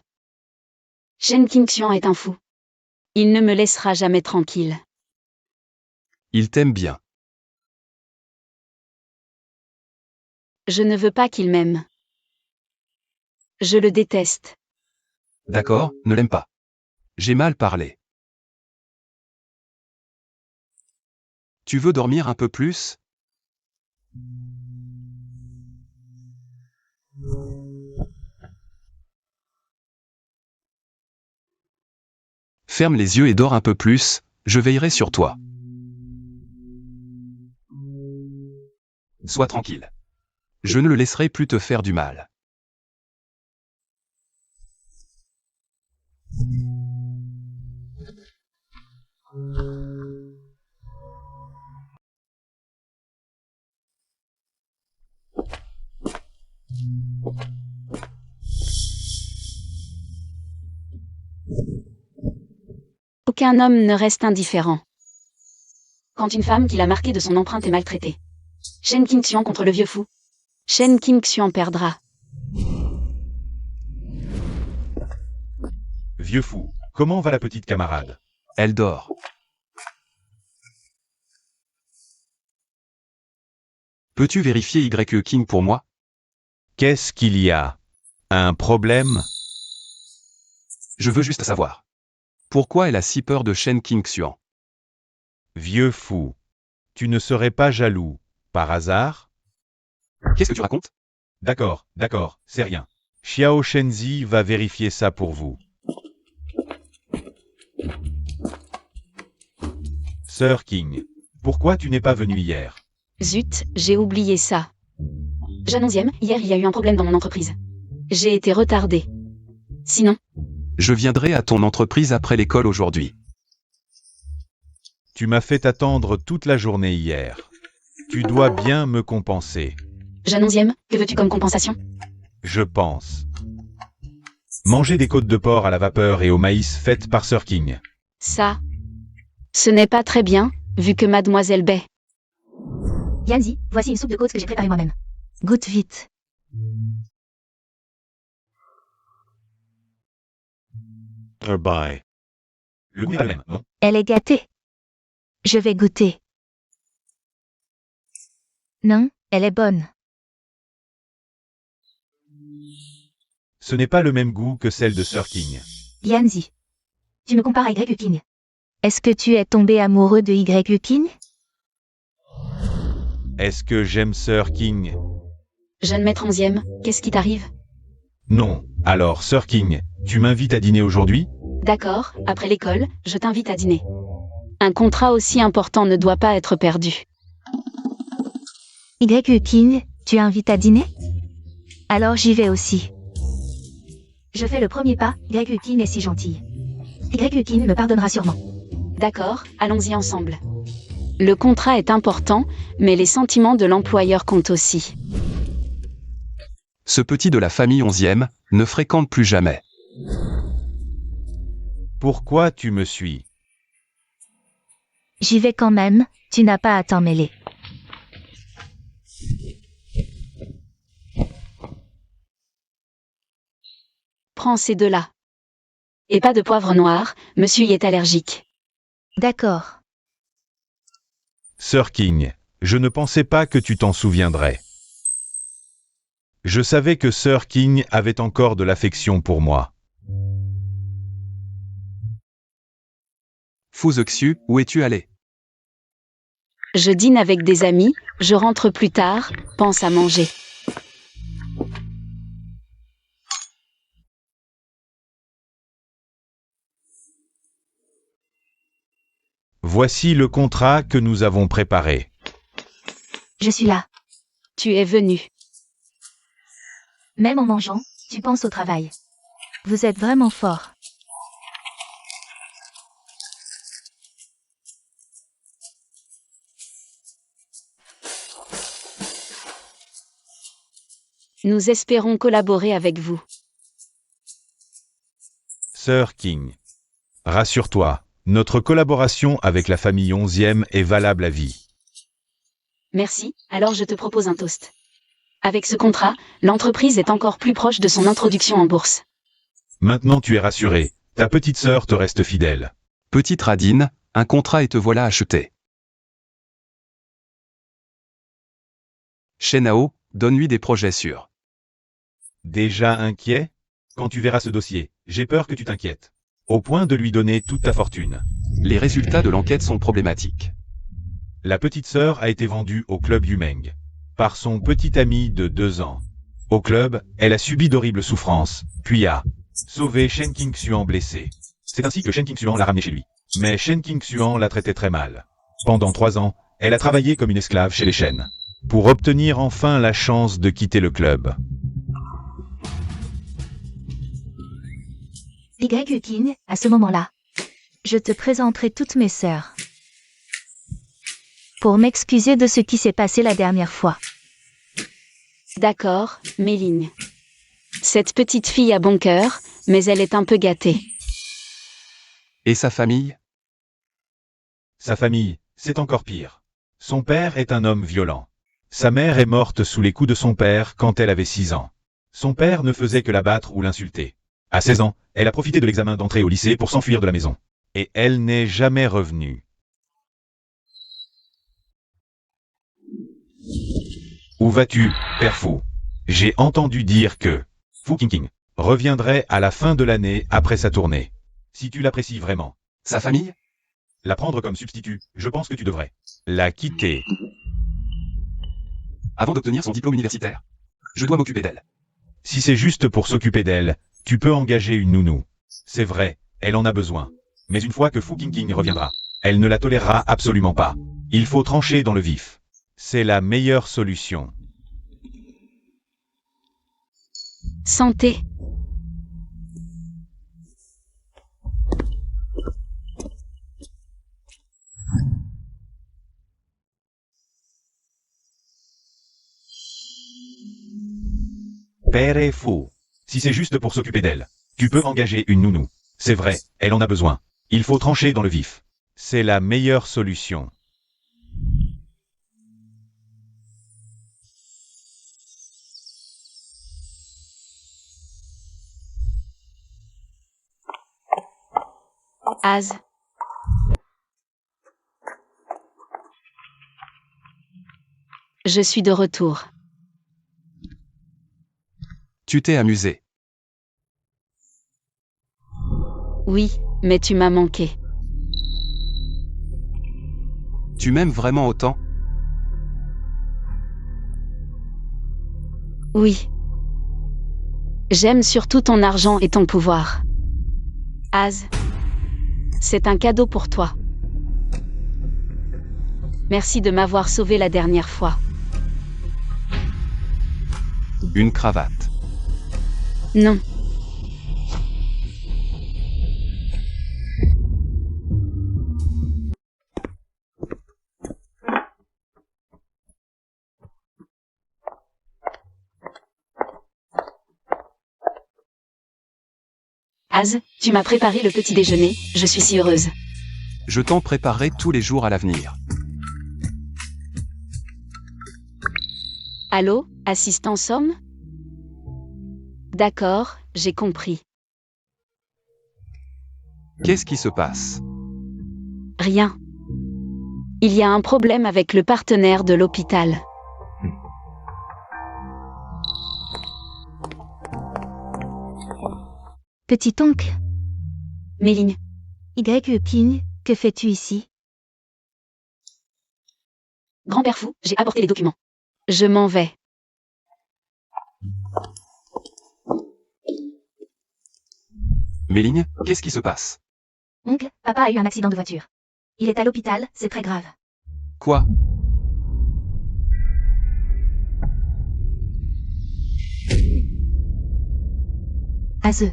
Shen Qingxian est un fou. Il ne me laissera jamais tranquille. Il t'aime bien. Je ne veux pas qu'il m'aime. Je le déteste. D'accord, ne l'aime pas. J'ai mal parlé. Tu veux dormir un peu plus? Ferme les yeux et dors un peu plus, je veillerai sur toi. Sois tranquille. Je ne le laisserai plus te faire du mal. Aucun homme ne reste indifférent. Quand une femme qui l'a marqué de son empreinte est maltraitée. Shen Qingxian contre le vieux fou. Shen Qingxian perdra. Vieux fou, comment va la petite camarade? Elle dort. Peux-tu vérifier Y King pour moi? Qu'est-ce qu'il y a? Un problème? Je veux juste savoir. Pourquoi elle a si peur de Shen Qingxian? Vieux fou, tu ne serais pas jaloux, par hasard? Qu'est-ce que tu racontes? D'accord, c'est rien. Xiao Shenzi va vérifier ça pour vous. Sœur King, pourquoi tu n'es pas venue hier? Zut, j'ai oublié ça. Jeune 11e, hier il y a eu un problème dans mon entreprise. J'ai été retardée. Sinon, Je viendrai à ton entreprise après l'école aujourd'hui. Tu m'as fait attendre toute la journée hier. Tu dois bien me compenser. jeune 11e, que veux-tu comme compensation? Je pense. Manger des côtes de porc à la vapeur et au maïs faites par Sir King. Ça. Ce n'est pas très bien, vu que Mademoiselle Bay. Yanzi, voici une soupe de côtes que j'ai préparée moi-même. Goûte vite. Bye. Le goût n'est pas le même, non? Elle est gâtée. Je vais goûter. Non, elle est bonne. Ce n'est pas le même goût que celle de Sir King. Yanzi. Tu me compares à Y. King. Est-ce que tu es tombé amoureux de Y. King? Est-ce que j'aime Sir King? Jeune maître 11e, qu'est-ce qui t'arrive? Non. Alors, Sir King, tu m'invites à dîner aujourd'hui? D'accord, après l'école, je t'invite à dîner. Un contrat aussi important ne doit pas être perdu. Y. King, tu invites à dîner? Alors j'y vais aussi. Je fais le premier pas, Y. King est si gentille. Y. King me pardonnera sûrement. D'accord, allons-y ensemble. Le contrat est important, mais les sentiments de l'employeur comptent aussi. Ce petit de la famille 11e ne fréquente plus jamais. Pourquoi tu me suis? J'y vais quand même, tu n'as pas à t'en mêler. Prends ces deux-là. Et pas de poivre noir, monsieur y est allergique. D'accord. Sir King, je ne pensais pas que tu t'en souviendrais. Je savais que Sir King avait encore de l'affection pour moi. Fouzuxiu, où es-tu allé? Je dîne avec des amis, je rentre plus tard, pense à manger. Voici le contrat que nous avons préparé. Je suis là. Tu es venu. Même en mangeant, tu penses au travail. Vous êtes vraiment fort. Nous espérons collaborer avec vous. Sir King, rassure-toi, notre collaboration avec la famille 11e est valable à vie. Merci, alors je te propose un toast. Avec ce contrat, l'entreprise est encore plus proche de son introduction en bourse. Maintenant tu es rassuré, ta petite sœur te reste fidèle. Petite radine, un contrat et te voilà acheté. Shenao, donne-lui des projets sûrs. Déjà inquiet? Quand tu verras ce dossier, j'ai peur que tu t'inquiètes. Au point de lui donner toute ta fortune. Les résultats de l'enquête sont problématiques. La petite sœur a été vendue au club Yumeng. Par son petit ami de 2 ans. Au club, elle a subi d'horribles souffrances, puis a sauvé Shen King Xuan blessé. C'est ainsi que Shen King Xuan l'a ramené chez lui. Mais Shen King Xuan la traitait très mal. Pendant 3 ans, elle a travaillé comme une esclave chez les Shen. Pour obtenir enfin la chance de quitter le club. Y. King, à ce moment-là, je te présenterai toutes mes sœurs. Pour m'excuser de ce qui s'est passé la dernière fois. D'accord, Méline. Cette petite fille a bon cœur, mais elle est un peu gâtée. Et sa famille? Sa famille, c'est encore pire. Son père est un homme violent. Sa mère est morte sous les coups de son père quand elle avait 6 ans. Son père ne faisait que la battre ou l'insulter. À 16 ans, elle a profité de l'examen d'entrée au lycée pour s'enfuir de la maison. Et elle n'est jamais revenue. Où vas-tu, père fou? J'ai entendu dire que Fu King reviendrait à la fin de l'année après sa tournée. Si tu l'apprécies vraiment. Sa famille? La prendre comme substitut, je pense que tu devrais. La quitter. Avant d'obtenir son diplôme universitaire. Je dois m'occuper d'elle. Si c'est juste pour s'occuper d'elle, tu peux engager une nounou. C'est vrai, elle en a besoin. Mais une fois que Fu King reviendra, elle ne la tolérera absolument pas. Il faut trancher dans le vif. C'est la meilleure solution. Santé. Père est fou. Si c'est juste pour s'occuper d'elle, Tu peux engager une nounou. C'est vrai, elle en a besoin. Il faut trancher dans le vif. C'est la meilleure solution. Az. Je suis de retour. Tu t'es amusé. Oui, mais tu m'as manqué. Tu m'aimes vraiment autant? Oui. J'aime surtout ton argent et ton pouvoir. Az. C'est un cadeau pour toi. Merci de m'avoir sauvé la dernière fois. Une cravate. Non. Az, tu m'as préparé le petit déjeuner, je suis si heureuse. Je t'en préparerai tous les jours à l'avenir. Allô, assistant Somme? D'accord, j'ai compris. Qu'est-ce qui se passe? Rien. Il y a un problème avec le partenaire de l'hôpital. Petit oncle, Méline, King, que fais-tu ici? grand-père fou, j'ai apporté les documents. Je m'en vais. Méline, qu'est-ce qui se passe? Oncle, papa a eu un accident de voiture. Il est à l'hôpital, c'est très grave. Quoi? Az.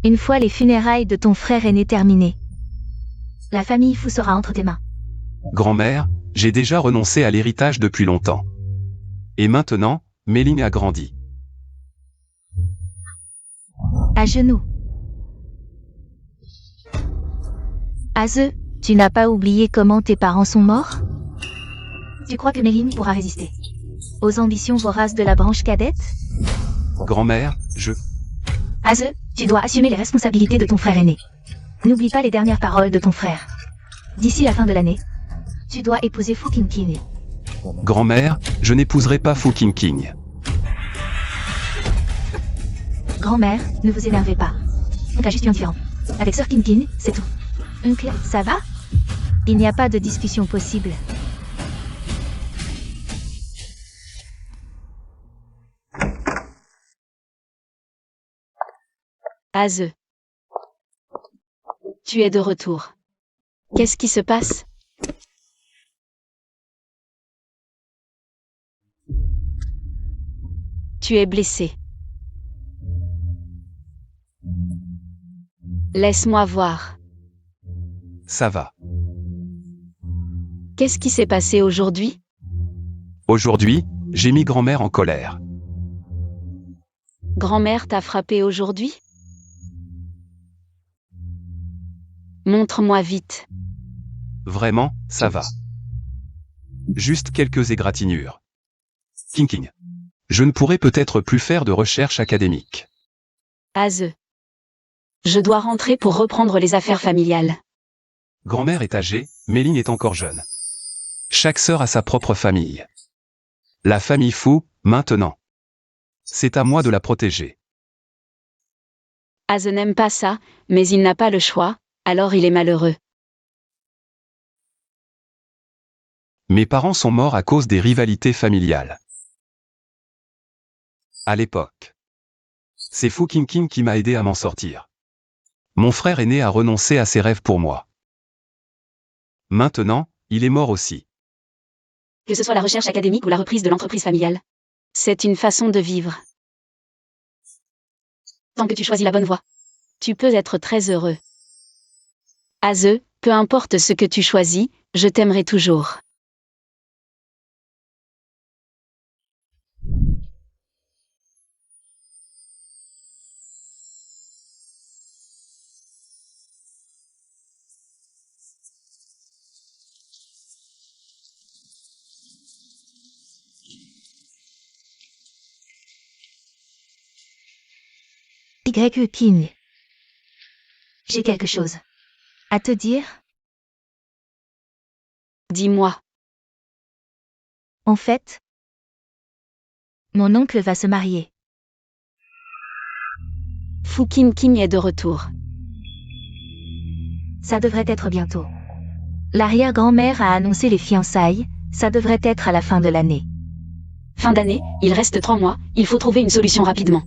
Une fois les funérailles de ton frère aîné terminées, la famille fou sera entre tes mains. Grand-mère, j'ai déjà renoncé à l'héritage depuis longtemps. Et maintenant, Méline a grandi. À genoux. Az, tu n'as pas oublié comment tes parents sont morts? Tu crois que Méline pourra résister aux ambitions voraces de la branche cadette? Grand-mère, Az, tu dois assumer les responsabilités de ton frère aîné. N'oublie pas les dernières paroles de ton frère. D'ici la fin de l'année, tu dois épouser Fu King. Grand-mère, je n'épouserai pas Fu King. Grand-mère, ne vous énervez pas. On a juste eu un différend. Avec Sir King, c'est tout. Oncle, ça va? Il n'y a pas de discussion possible. Az. Tu es de retour. Qu'est-ce qui se passe? Tu es blessé. Laisse-moi voir. Ça va. Qu'est-ce qui s'est passé aujourd'hui? Aujourd'hui, j'ai mis grand-mère en colère. Grand-mère t'a frappé aujourd'hui? Montre-moi vite. Vraiment, ça va. Juste quelques égratignures. King. Je ne pourrai peut-être plus faire de recherche académique. Az. Je dois rentrer pour reprendre les affaires familiales. Grand-mère est âgée, Méline est encore jeune. Chaque sœur a sa propre famille. La famille fou, maintenant. C'est à moi de la protéger. Az n'aime pas ça, mais il n'a pas le choix, alors il est malheureux. Mes parents sont morts à cause des rivalités familiales. À l'époque. C'est Fu King qui m'a aidé à m'en sortir. Mon frère aîné a renoncé à ses rêves pour moi. Maintenant, il est mort aussi. Que ce soit la recherche académique ou la reprise de l'entreprise familiale. C'est une façon de vivre. Tant que tu choisis la bonne voie, tu peux être très heureux. Az, peu importe ce que tu choisis, je t'aimerai toujours. YE King. J'ai quelque chose à te dire. Dis-moi. En fait, mon oncle va se marier. Fukin King est de retour. Ça devrait être bientôt. L'arrière-grand-mère a annoncé les fiançailles, ça devrait être à la fin de l'année. Fin d'année, il reste 3 mois, il faut trouver une solution rapidement.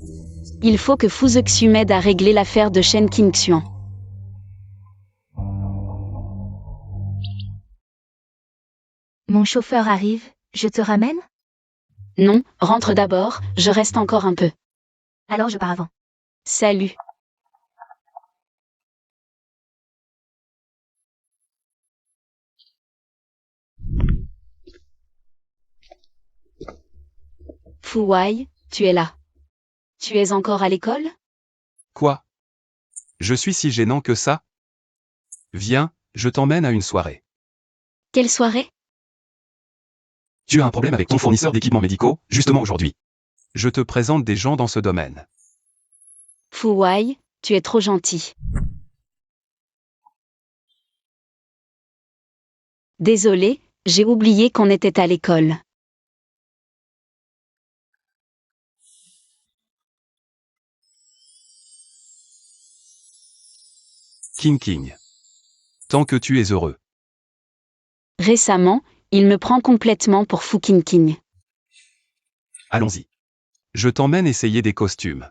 Il faut que Fu Zexu m'aide à régler l'affaire de Shen Qingxuan. Mon chauffeur arrive, je te ramène? Non, rentre d'abord, je reste encore un peu. Alors je pars avant. Salut. Fu Wai, tu es là. Tu es encore à l'école? Quoi? Je suis si gênant que ça? Viens, je t'emmène à une soirée. Quelle soirée? Tu as un problème avec ton fournisseur d'équipements médicaux, justement aujourd'hui. Je te présente des gens dans ce domaine. Fu Wai, tu es trop gentil. Désolé, j'ai oublié qu'on était à l'école. King. Tant que tu es heureux. Récemment, il me prend complètement pour Fukin King. Allons-y. Je t'emmène essayer des costumes.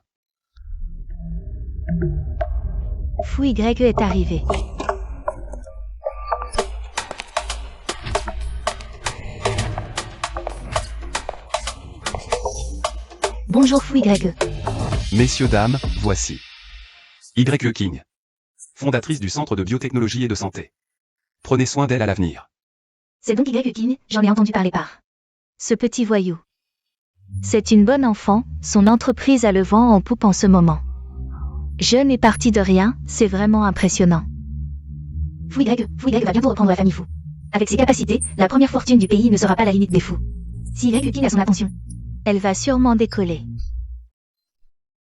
Fu YE est arrivé. Bonjour Fu YE. Messieurs, dames, voici. YE King. Fondatrice du Centre de biotechnologie et de santé. Prenez soin d'elle à l'avenir. C'est donc YE King, j'en ai entendu parler par. Ce petit voyou. C'est une bonne enfant, son entreprise a le vent en poupe en ce moment. Jeune et parti de rien, c'est vraiment impressionnant. Fu YE va bientôt reprendre la famille Fu. Avec ses capacités, la première fortune du pays ne sera pas la limite des fous. Si YE King a son attention, elle va sûrement décoller.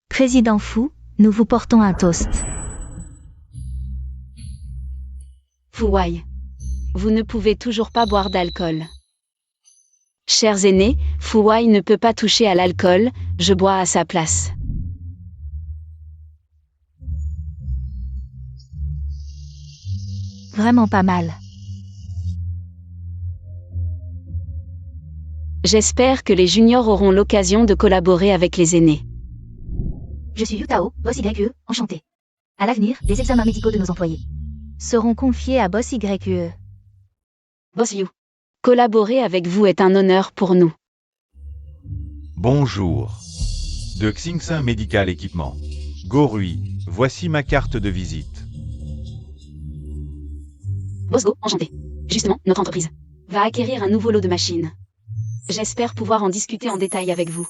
Président Fu, nous vous portons un toast. Fu Wai. Vous ne pouvez toujours pas boire d'alcool. Chers aînés, Fu Wai ne peut pas toucher à l'alcool, je bois à sa place. Vraiment pas mal. J'espère que les juniors auront l'occasion de collaborer avec les aînés. Je suis Yu Tao, boss YE, enchanté. À l'avenir, les examens médicaux de nos employés seront confiés à boss YE. Boss Yu. Collaborer avec vous est un honneur pour nous. Bonjour. De Xingxin Medical Équipement. Gorui, voici ma carte de visite. Boss Go, enchanté. Justement, notre entreprise va acquérir un nouveau lot de machines. J'espère pouvoir en discuter en détail avec vous.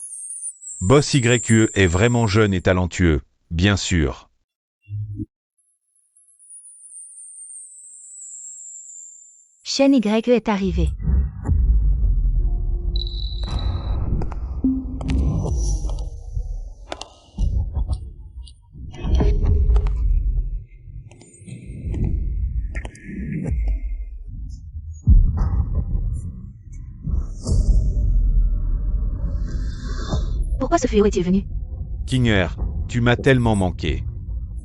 Boss YE est vraiment jeune et talentueux, bien sûr. Shen YE est arrivé. Pourquoi ce fléau est-il venu? Kinger, tu m'as tellement manqué.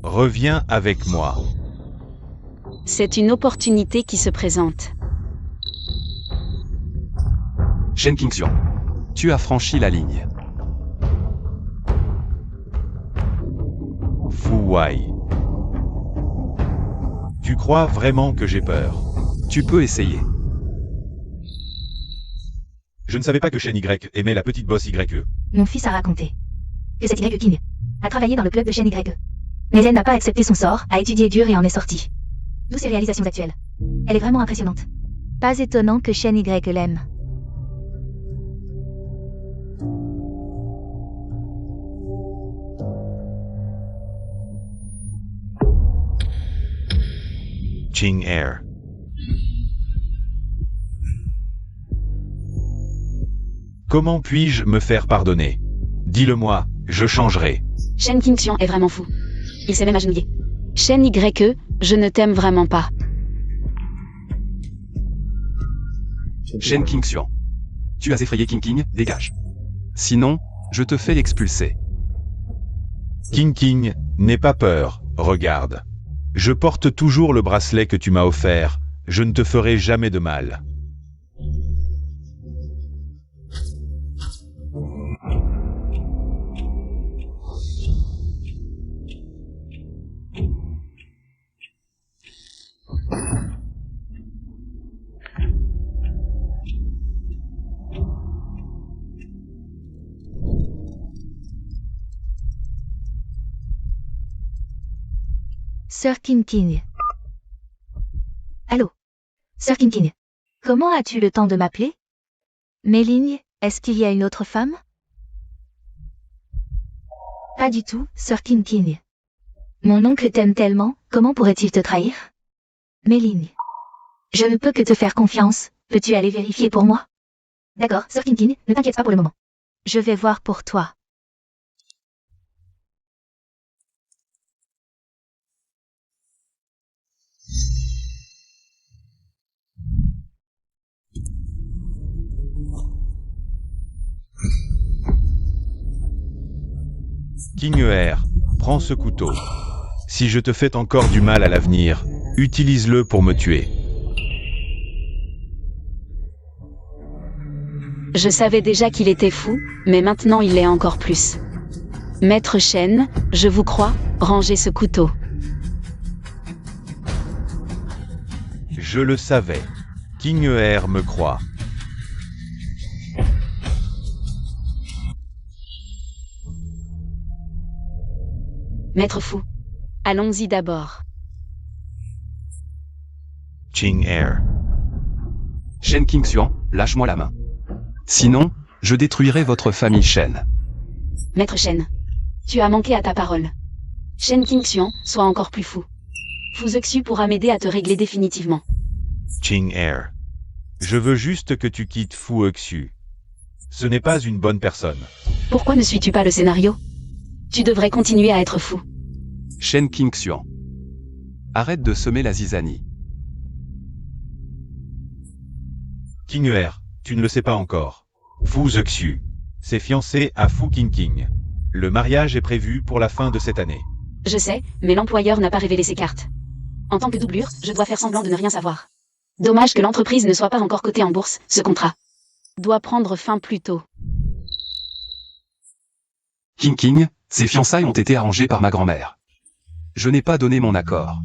Reviens avec moi. C'est une opportunité qui se présente. Shen Qingxuan. Tu as franchi la ligne. Fu Wai. Tu crois vraiment que j'ai peur? Tu peux essayer. Je ne savais pas que Shen Y aimait la petite boss YE. Mon fils a raconté que cette YE King a travaillé dans le club de Shen YE. Mais elle n'a pas accepté son sort, a étudié dur et en est sortie. D'où ses réalisations actuelles. Elle est vraiment impressionnante. Pas étonnant que Shen Y l'aime. Ching Air. Comment puis-je me faire pardonner? Dis-le-moi, je changerai. Shen Qingxian est vraiment fou. Il s'est même agenouillé. Shen YE, je ne t'aime vraiment pas. Shen Qingxian. Tu as effrayé King, dégage. Sinon, je te fais expulser. King, n'aie pas peur, regarde. Je porte toujours le bracelet que tu m'as offert, je ne te ferai jamais de mal. Sir King. Allô? Sir King. Comment as-tu le temps de m'appeler? Méligne, est-ce qu'il y a une autre femme? Pas du tout, Sir King. Mon oncle t'aime tellement, comment pourrait-il te trahir? Méligne. Je ne peux que te faire confiance, peux-tu aller vérifier pour moi? D'accord, Sir King, ne t'inquiète pas pour le moment. Je vais voir pour toi. King prends ce couteau. Si je te fais encore du mal à l'avenir, utilise-le pour me tuer. Je savais déjà qu'il était fou, mais maintenant il l'est encore plus. Maître Shen, je vous crois, rangez ce couteau. Je le savais. King me croit. Maître fou. Allons-y d'abord. King Shen Qingxian, lâche-moi la main. Sinon, je détruirai votre famille Shen. Maître Shen. Tu as manqué à ta parole. Shen Qingxian, sois encore plus fou. Fu Zexu pourra m'aider à te régler définitivement. King je veux juste que tu quittes Fu Zexu. Ce n'est pas une bonne personne. Pourquoi ne suis-tu pas le scénario? Tu devrais continuer à être fou. Shen Qingxian. Arrête de semer la zizanie. King tu ne le sais pas encore. Fu Zexu s'est fiancé à Fu King. Le mariage est prévu pour la fin de cette année. Je sais, mais l'employeur n'a pas révélé ses cartes. En tant que doublure, je dois faire semblant de ne rien savoir. Dommage que l'entreprise ne soit pas encore cotée en bourse, ce contrat doit prendre fin plus tôt. King, ces fiançailles ont été arrangées par ma grand-mère. Je n'ai pas donné mon accord.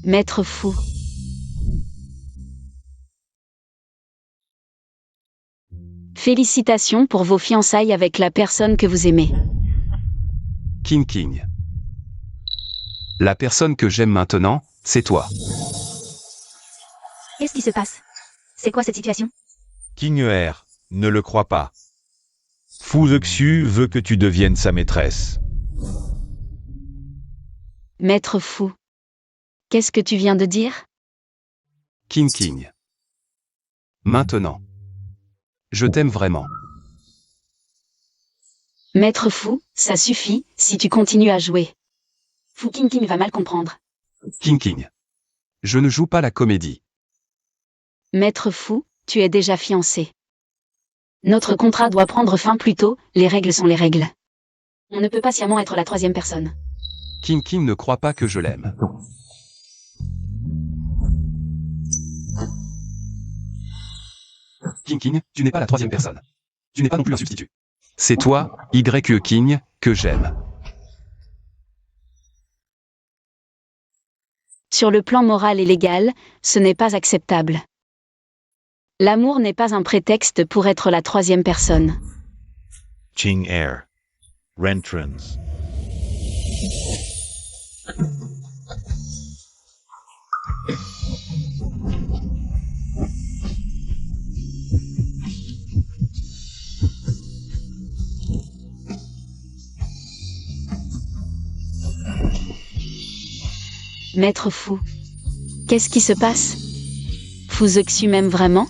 Maître fou. Félicitations pour vos fiançailles avec la personne que vous aimez. King. La personne que j'aime maintenant, c'est toi. Qu'est-ce qui se passe? C'est quoi cette situation? King ne le crois pas. Fu Zexu veut que tu deviennes sa maîtresse. Maître fou. Qu'est-ce que tu viens de dire? King. Maintenant. Je t'aime vraiment. Maître fou, ça suffit, si tu continues à jouer. Fu King va mal comprendre. King. Je ne joue pas la comédie. Maître fou, tu es déjà fiancé. Notre contrat doit prendre fin plus tôt, les règles sont les règles. On ne peut pas sciemment être la troisième personne. King ne croit pas que je l'aime. King, tu n'es pas la troisième personne. Tu n'es pas non plus un substitut. C'est toi, YE King, que j'aime. Sur le plan moral et légal, ce n'est pas acceptable. L'amour n'est pas un prétexte pour être la troisième personne. King Rentrance. Maître fou. Qu'est-ce qui se passe? Fu Zexu m'aime vraiment?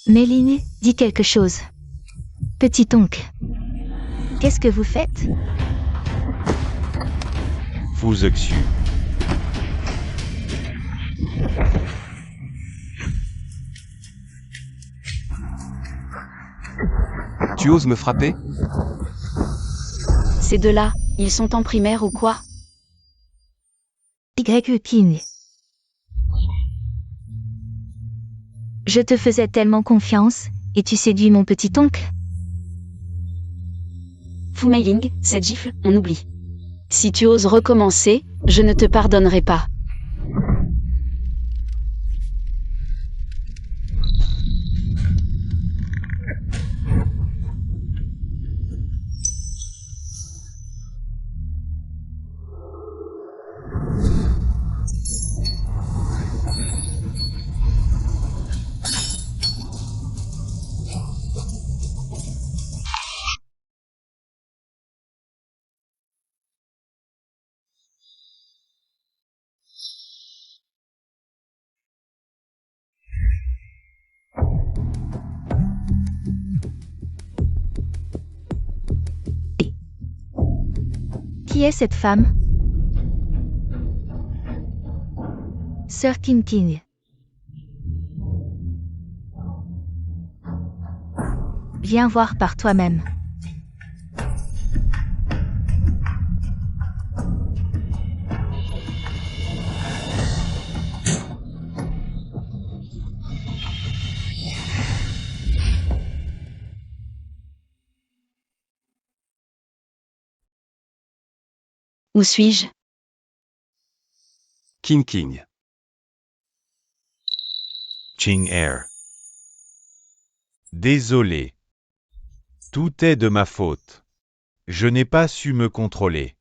Méligne, dis quelque chose. Petit oncle. Qu'est-ce que vous faites? Fuzexu. Tu oses me frapper? Ces deux-là, ils sont en primaire ou quoi? YE King. Je te faisais tellement confiance, et tu séduis mon petit-oncle? Fu Meiling, cette gifle, on oublie. Si tu oses recommencer, je ne te pardonnerai pas. Qui est cette femme? Sir King. Viens voir par toi-même. Où suis-je? King. Ching Air. Désolé. Tout est de ma faute. Je n'ai pas su me contrôler.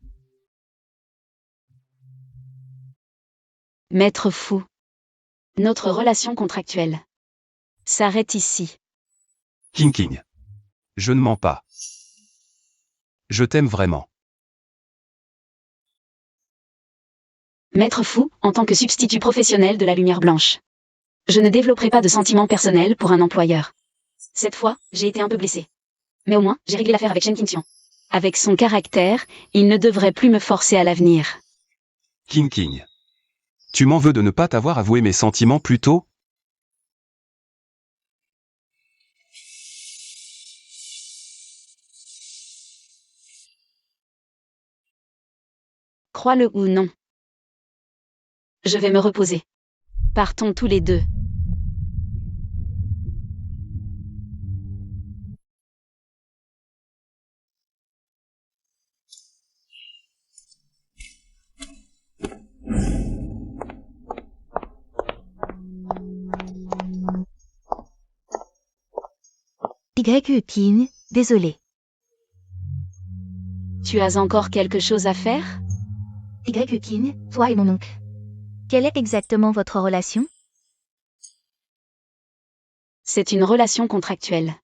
Maître Fu. Notre relation contractuelle s'arrête ici. King. Je ne mens pas. Je t'aime vraiment. Maître Fu, en tant que substitut professionnel de la lumière blanche. Je ne développerai pas de sentiments personnels pour un employeur. Cette fois, j'ai été un peu blessé. Mais au moins, j'ai réglé l'affaire avec Shen Qingxian. Avec son caractère, il ne devrait plus me forcer à l'avenir. King. Tu m'en veux de ne pas t'avoir avoué mes sentiments plus tôt? Crois-le ou non. Je vais me reposer. Partons tous les deux. YE King, désolé. Tu as encore quelque chose à faire? YE King, toi et mon oncle. Quelle est exactement votre relation? C'est une relation contractuelle.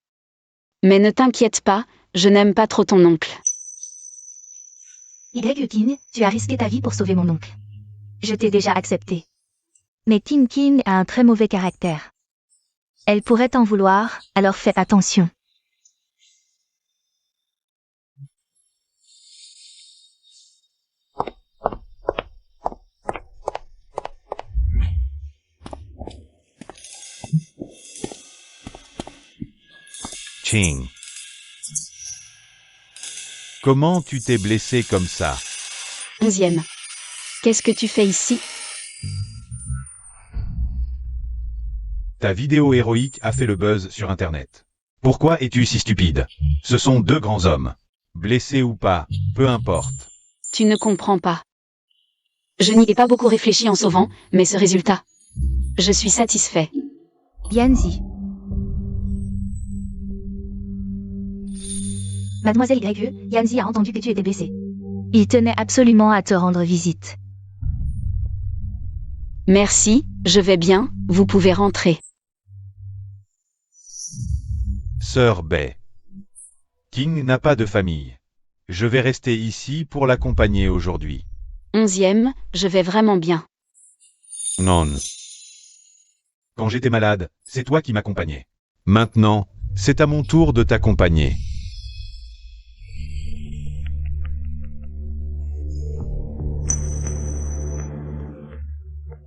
Mais ne t'inquiète pas, je n'aime pas trop ton oncle. YE King, tu as risqué ta vie pour sauver mon oncle. Je t'ai déjà accepté. Mais King a un très mauvais caractère. Elle pourrait t'en vouloir, alors fais attention. Ching. Comment tu t'es blessé comme ça? 11e. Qu'est-ce que tu fais ici? Ta vidéo héroïque a fait le buzz sur Internet. Pourquoi es-tu si stupide? Ce sont deux grands hommes. Blessés ou pas, peu importe. Tu ne comprends pas. Je n'y ai pas beaucoup réfléchi en sauvant, mais ce résultat. Je suis satisfait. Yanzi. Mademoiselle YE, Yanzi a entendu que tu étais blessée. Il tenait absolument à te rendre visite. Merci, je vais bien, vous pouvez rentrer. Sœur Bay. King n'a pas de famille. Je vais rester ici pour l'accompagner aujourd'hui. 11e, je vais vraiment bien. Non. Quand j'étais malade, c'est toi qui m'accompagnais. Maintenant, c'est à mon tour de t'accompagner.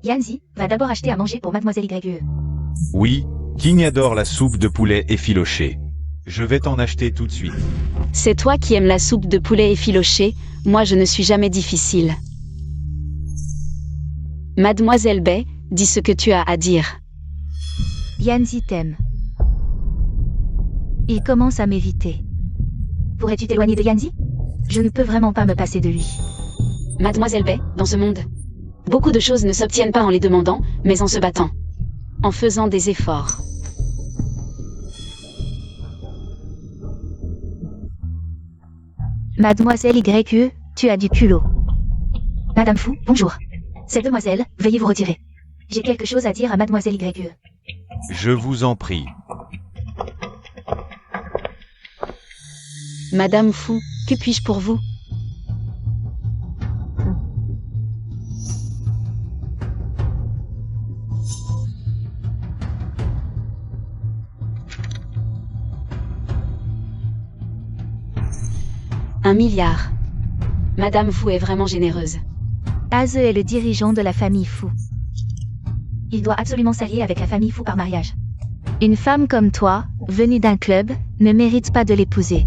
Yanzi va d'abord acheter à manger pour Mademoiselle YE. Oui, King adore la soupe de poulet effiloché. Je vais t'en acheter tout de suite. C'est toi qui aimes la soupe de poulet effiloché, moi je ne suis jamais difficile. Mademoiselle Bay, dis ce que tu as à dire. Yanzi t'aime. Il commence à m'éviter. Pourrais-tu t'éloigner de Yanzi? Je ne peux vraiment pas me passer de lui. Mademoiselle Bay, dans ce monde, beaucoup de choses ne s'obtiennent pas en les demandant, mais en se battant. En faisant des efforts. Mademoiselle YE, tu as du culot. Madame Fou, bonjour. Cette demoiselle, veuillez vous retirer. J'ai quelque chose à dire à Mademoiselle YE. Je vous en prie. Madame Fou, que puis-je pour vous? Un milliard. Madame Fou est vraiment généreuse. Aze est le dirigeant de la famille Fou. Il doit absolument s'allier avec la famille Fou par mariage. Une femme comme toi, venue d'un club, ne mérite pas de l'épouser.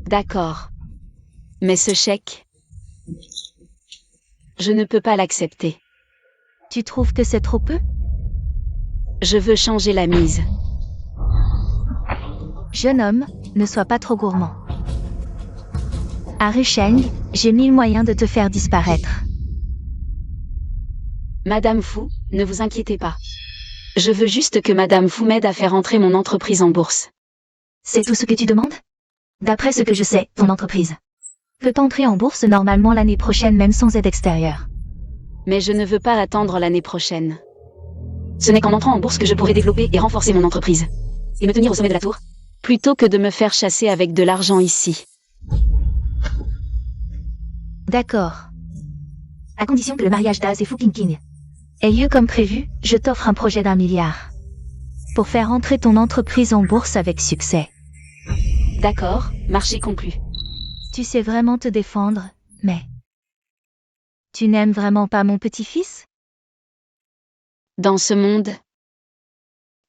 D'accord. Mais ce chèque, je ne peux pas l'accepter. Tu trouves que c'est trop peu? Je veux changer la mise. Jeune homme, ne sois pas trop gourmand. À Rusheng, j'ai 1000 moyens de te faire disparaître. Madame Fou, ne vous inquiétez pas. Je veux juste que Madame Fou m'aide à faire entrer mon entreprise en bourse. C'est tout ce que tu demandes? D'après ce que je sais, ton entreprise peut entrer en bourse normalement l'année prochaine même sans aide extérieure. Mais je ne veux pas attendre l'année prochaine. Ce n'est qu'en entrant en bourse que je pourrai développer et renforcer mon entreprise. Et me tenir au sommet de la tour. Plutôt que de me faire chasser avec de l'argent ici. D'accord. À condition que le mariage d'Az et Fu King ait lieu comme prévu, je t'offre un projet d'1 milliard. Pour faire entrer ton entreprise en bourse avec succès. D'accord, marché conclu. Tu sais vraiment te défendre, mais... Tu n'aimes vraiment pas mon petit-fils? Dans ce monde,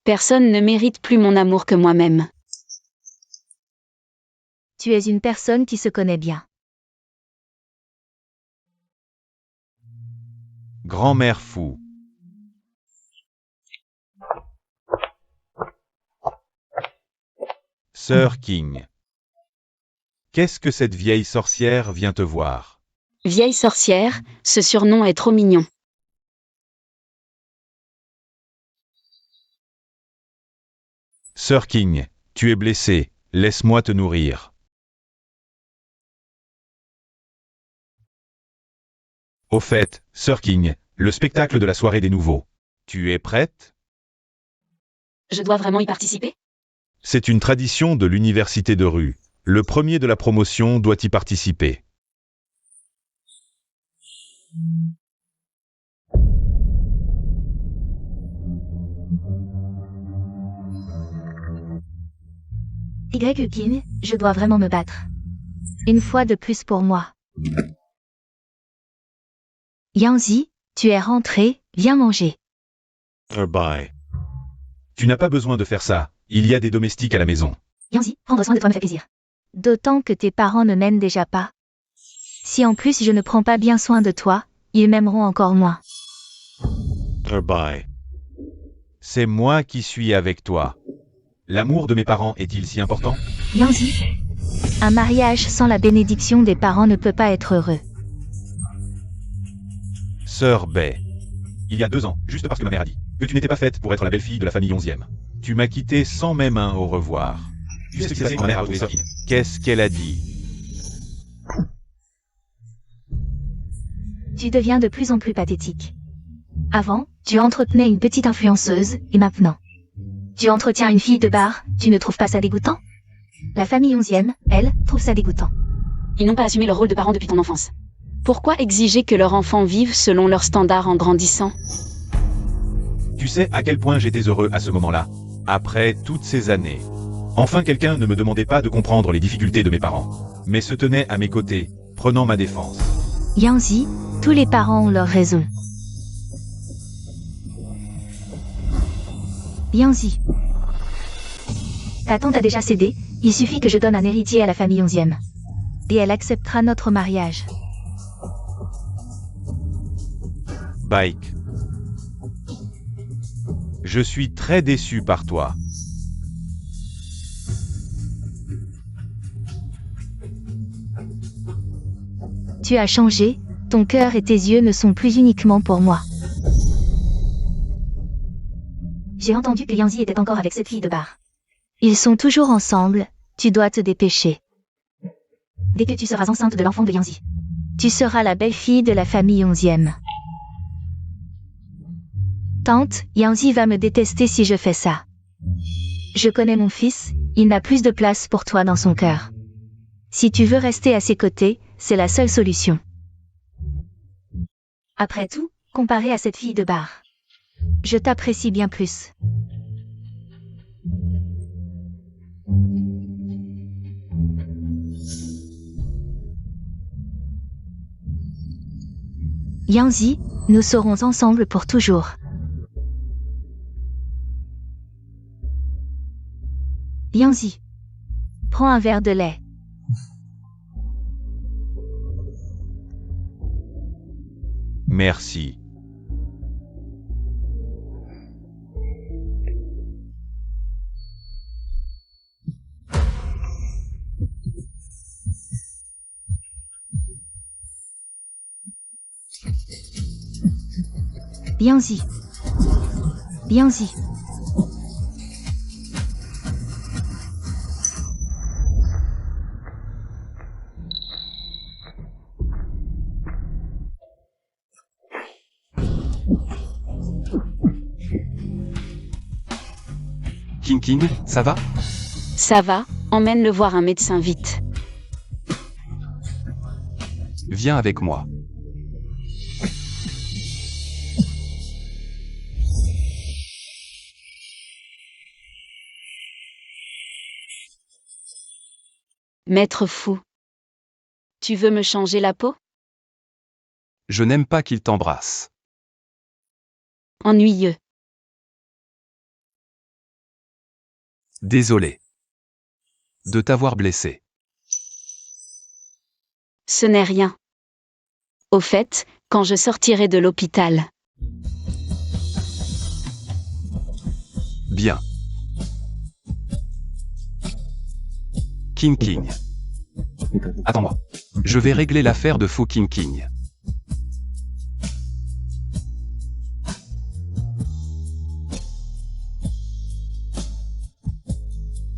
personne ne mérite plus mon amour que moi-même. Tu es une personne qui se connaît bien. Grand-mère Fou. Sœur King. Qu'est-ce que cette vieille sorcière vient te voir? Vieille sorcière, ce surnom est trop mignon. Sœur King, tu es blessée, laisse-moi te nourrir. Au fait, Sœur King, le spectacle de la soirée des nouveaux. Tu es prête? Je dois vraiment y participer? C'est une tradition de l'université de rue. Le premier de la promotion doit y participer. YE, je dois vraiment me battre. Une fois de plus pour moi. Yanzi, tu es rentré, viens manger. Bye. Tu n'as pas besoin de faire ça, il y a des domestiques à la maison. Yanzi, prendre soin de toi me fait plaisir. D'autant que tes parents ne m'aiment déjà pas. Si en plus je ne prends pas bien soin de toi, ils m'aimeront encore moins. Bye. C'est moi qui suis avec toi. L'amour de mes parents est-il si important? Yanzi, un mariage sans la bénédiction des parents ne peut pas être heureux. Sœur Bay. Il y a 2 ans, juste parce que ma mère a dit que tu n'étais pas faite pour être la belle-fille de la famille 11e. Tu m'as quitté sans même un au revoir. Tu sais ce qui s'est passé quand ma mère a retrouvé Sœur King? Qu'est-ce qu'elle a dit? Tu deviens de plus en plus pathétique. Avant, tu entretenais une petite influenceuse, et maintenant, tu entretiens une fille de bar, tu ne trouves pas ça dégoûtant? La famille 11e, elle, trouve ça dégoûtant. Ils n'ont pas assumé leur rôle de parents depuis ton enfance. Pourquoi exiger que leur enfant vive selon leurs standards en grandissant? Tu sais à quel point j'étais heureux à ce moment-là, après toutes ces années. Enfin quelqu'un ne me demandait pas de comprendre les difficultés de mes parents, mais se tenait à mes côtés, prenant ma défense. Yanzi, Tous les parents ont leur raison. Yanzi. Ta tante a déjà cédé, il suffit que je donne un héritier à la famille 11e. Et elle acceptera notre mariage. Baik. Je suis très déçu par toi. Tu as changé, ton cœur et tes yeux ne sont plus uniquement pour moi. J'ai entendu que Yanzi était encore avec cette fille de bar. Ils sont toujours ensemble, tu dois te dépêcher. Dès que tu seras enceinte de l'enfant de Yanzi, tu seras la belle-fille de la famille 11e. Tante, Yanzi va me détester si je fais ça. Je connais mon fils, il n'a plus de place pour toi dans son cœur. Si tu veux rester à ses côtés, c'est la seule solution. Après tout, comparé à cette fille de bar, je t'apprécie bien plus. Yanzi, nous serons ensemble pour toujours. Yanzi, prends un verre de lait. Merci. Yanzi. Yanzi. King, ça va? Ça va, emmène-le voir un médecin vite. Viens avec moi. Maître fou. Tu veux me changer la peau? Je n'aime pas qu'il t'embrasse. Ennuyeux. Désolé de t'avoir blessé. Ce n'est rien. Au fait, quand je sortirai de l'hôpital. Bien. King. Attends-moi. Je vais régler l'affaire de faux King.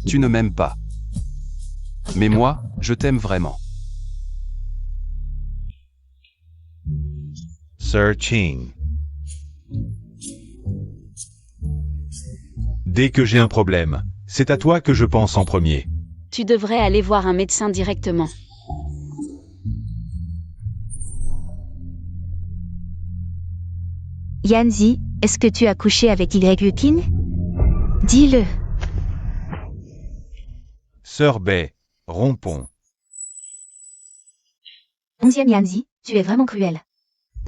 Tu ne m'aimes pas. Mais moi, je t'aime vraiment. Searching. Dès que j'ai un problème, c'est à toi que je pense en premier. Tu devrais aller voir un médecin directement. Yanzi, est-ce que tu as couché avec Y-King? Dis-le. Sœur Bay, rompons. 11e Yanzi, tu es vraiment cruel.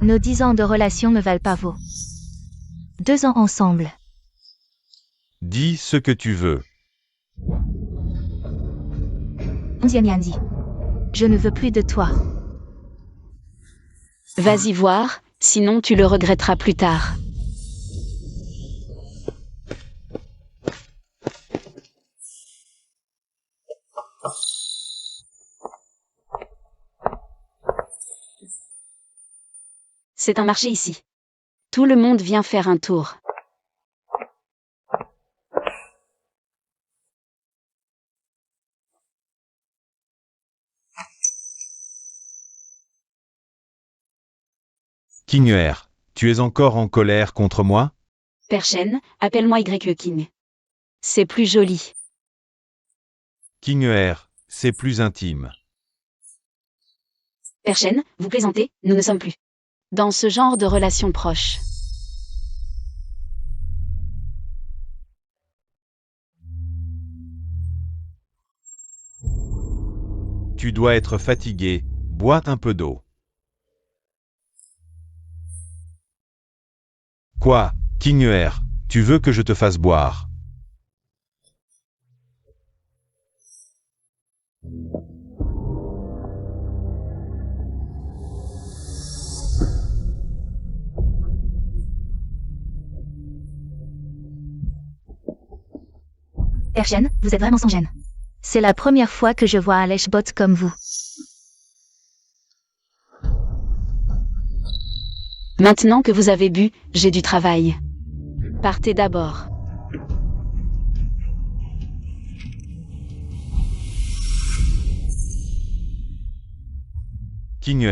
Nos 10 ans de relation ne valent pas vos 2 ans ensemble. Dis ce que tu veux. 11e Yanzi. Je ne veux plus de toi. Vas-y voir, sinon tu le regretteras plus tard. C'est un marché ici. Tout le monde vient faire un tour. King, tu es encore en colère contre moi? Perchen, appelle-moi Y-King. C'est plus joli. King, c'est plus intime. Perchen, vous plaisantez, nous ne sommes plus dans ce genre de relation proche. Tu dois être fatigué, bois un peu d'eau. Quoi, King tu veux que je te fasse boire? Persienne, vous êtes vraiment sans gêne. C'est la première fois que je vois un lèche-botte comme vous. Maintenant que vous avez bu, j'ai du travail. Partez d'abord. King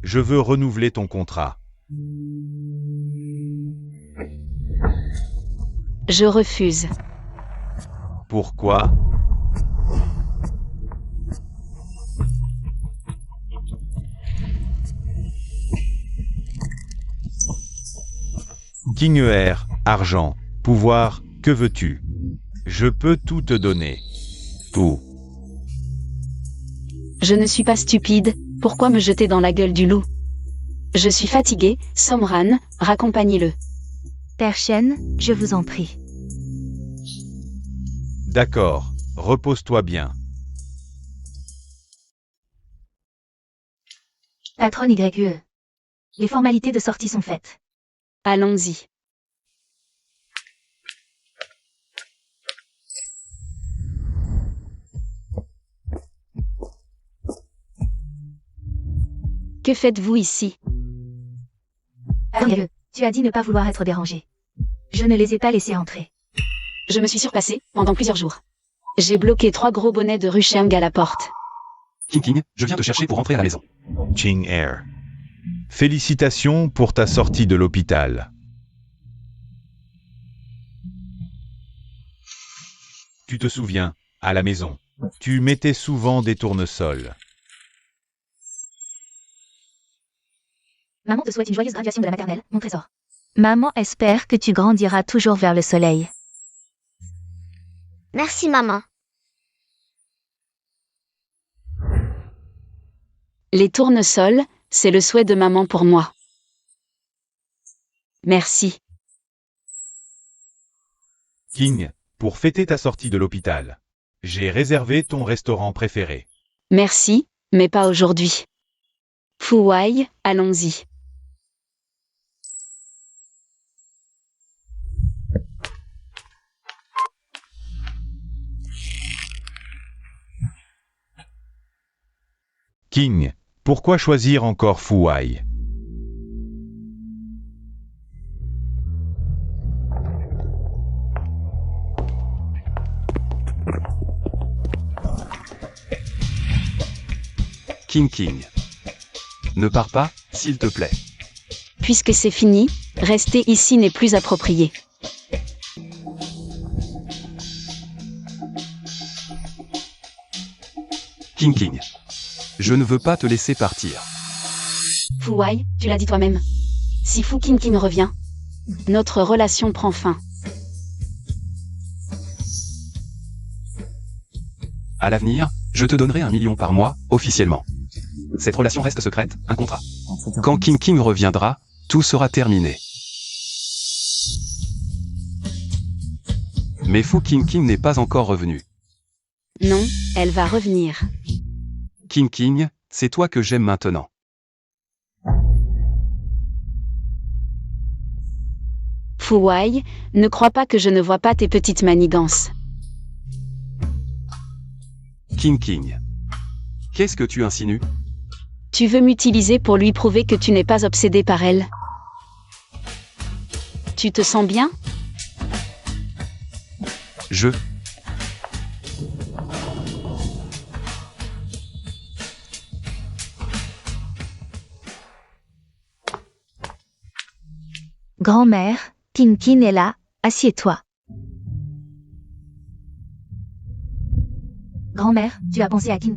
je veux renouveler ton contrat. Je refuse. Pourquoi? King argent, pouvoir, que veux-tu? Je peux tout te donner. Tout. Je ne suis pas stupide, pourquoi me jeter dans la gueule du loup? Je suis fatigué, Somran, raccompagnez-le. Persienne, je vous en prie. D'accord, repose-toi bien. Patronne YE. Les formalités de sortie sont faites. Allons-y. Que faites-vous ici? YE, tu as dit ne pas vouloir être dérangé. Je ne les ai pas laissés entrer. Je me suis surpassé pendant plusieurs jours. J'ai bloqué 3 gros bonnets de Rucheng à la porte. King, je viens te chercher pour rentrer à la maison. King félicitations pour ta sortie de l'hôpital. Tu te souviens, à la maison, tu mettais souvent des tournesols. Maman te souhaite une joyeuse graduation de la maternelle, mon trésor. Maman espère que tu grandiras toujours vers le soleil. Merci maman. Les tournesols, c'est le souhait de maman pour moi. Merci. King, pour fêter ta sortie de l'hôpital, j'ai réservé ton restaurant préféré. Merci, mais pas aujourd'hui. Fuwai, allons-y. King, pourquoi choisir encore Fuwai? King. Ne pars pas, s'il te plaît. Puisque c'est fini, rester ici n'est plus approprié. King. Je ne veux pas te laisser partir. Fuwai, tu l'as dit toi-même. Si Fu King revient, notre relation prend fin. À l'avenir, je te donnerai 1 million par mois, officiellement. Cette relation reste secrète, un contrat. Quand King reviendra, tout sera terminé. Mais Fu King n'est pas encore revenu. Non, elle va revenir. King, c'est toi que j'aime maintenant. Fuwai, ne crois pas que je ne vois pas tes petites manigances. King. Qu'est-ce que tu insinues? Tu veux m'utiliser pour lui prouver que tu n'es pas obsédé par elle. Tu te sens bien? Je... Grand-mère, King est là, assieds-toi. Grand-mère, tu as pensé à King?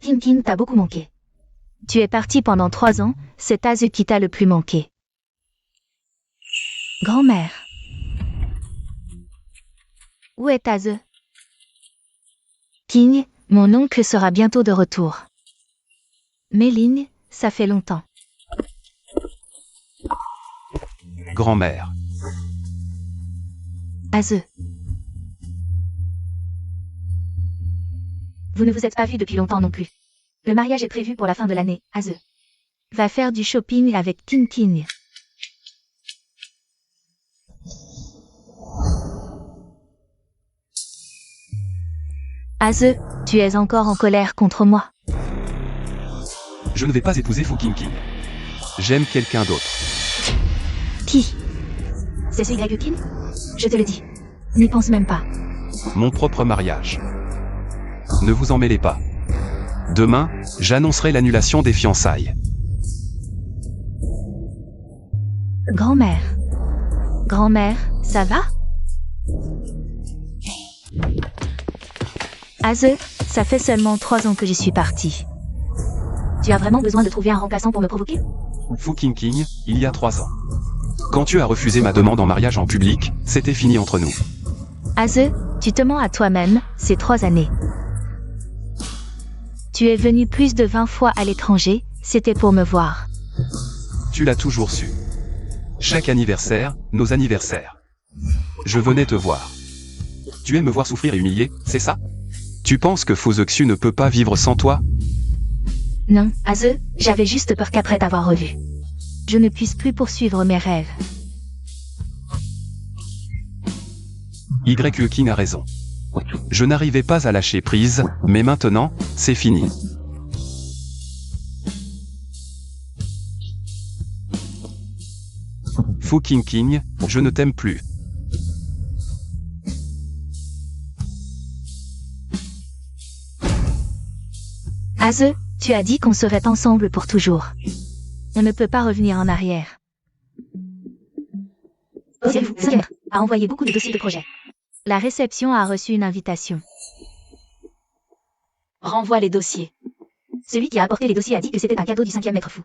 King t'a beaucoup manqué. Tu es parti pendant 3 ans, c'est Taze qui t'a le plus manqué. Grand-mère. Où est Taze? King, mon oncle sera bientôt de retour. Méline, ça fait longtemps. Grand-mère. Azeu. Vous ne vous êtes pas vus depuis longtemps non plus. Le mariage est prévu pour la fin de l'année, Azeu. Va faire du shopping avec King King. Azeu, tu es encore en colère contre moi. Je ne vais pas épouser Fu King King. J'aime quelqu'un d'autre. Qui? C'est ce Y King? Je te le dis. N'y pense même pas. Mon propre mariage. Ne vous en mêlez pas. Demain, j'annoncerai l'annulation des fiançailles. Grand-mère. Grand-mère, ça va? Azeu, ça fait seulement 3 ans que je suis partie. Tu as vraiment besoin de trouver un remplaçant pour me provoquer? Fu King King, il y a 3 ans. Quand tu as refusé ma demande en mariage en public, c'était fini entre nous. Azeu, tu te mens à toi-même, c'est 3 années. Tu es venu plus de 20 fois à l'étranger, c'était pour me voir. Tu l'as toujours su. Chaque anniversaire, nos anniversaires. Je venais te voir. Tu aimes me voir souffrir et humilier, c'est ça? Tu penses que Fozexu ne peut pas vivre sans toi? Non, Azeu, j'avais juste peur qu'après t'avoir revu, je ne puisse plus poursuivre mes rêves. Y King a raison. Je n'arrivais pas à lâcher prise, mais maintenant, c'est fini. Fu King King, je ne t'aime plus. Azeu, tu as dit qu'on serait ensemble pour toujours. On ne peut pas revenir en arrière. Ciel a envoyé beaucoup de dossiers de projet. La réception a reçu une invitation. Renvoie les dossiers. Celui qui a apporté les dossiers a dit que c'était un cadeau du 5e maître fou.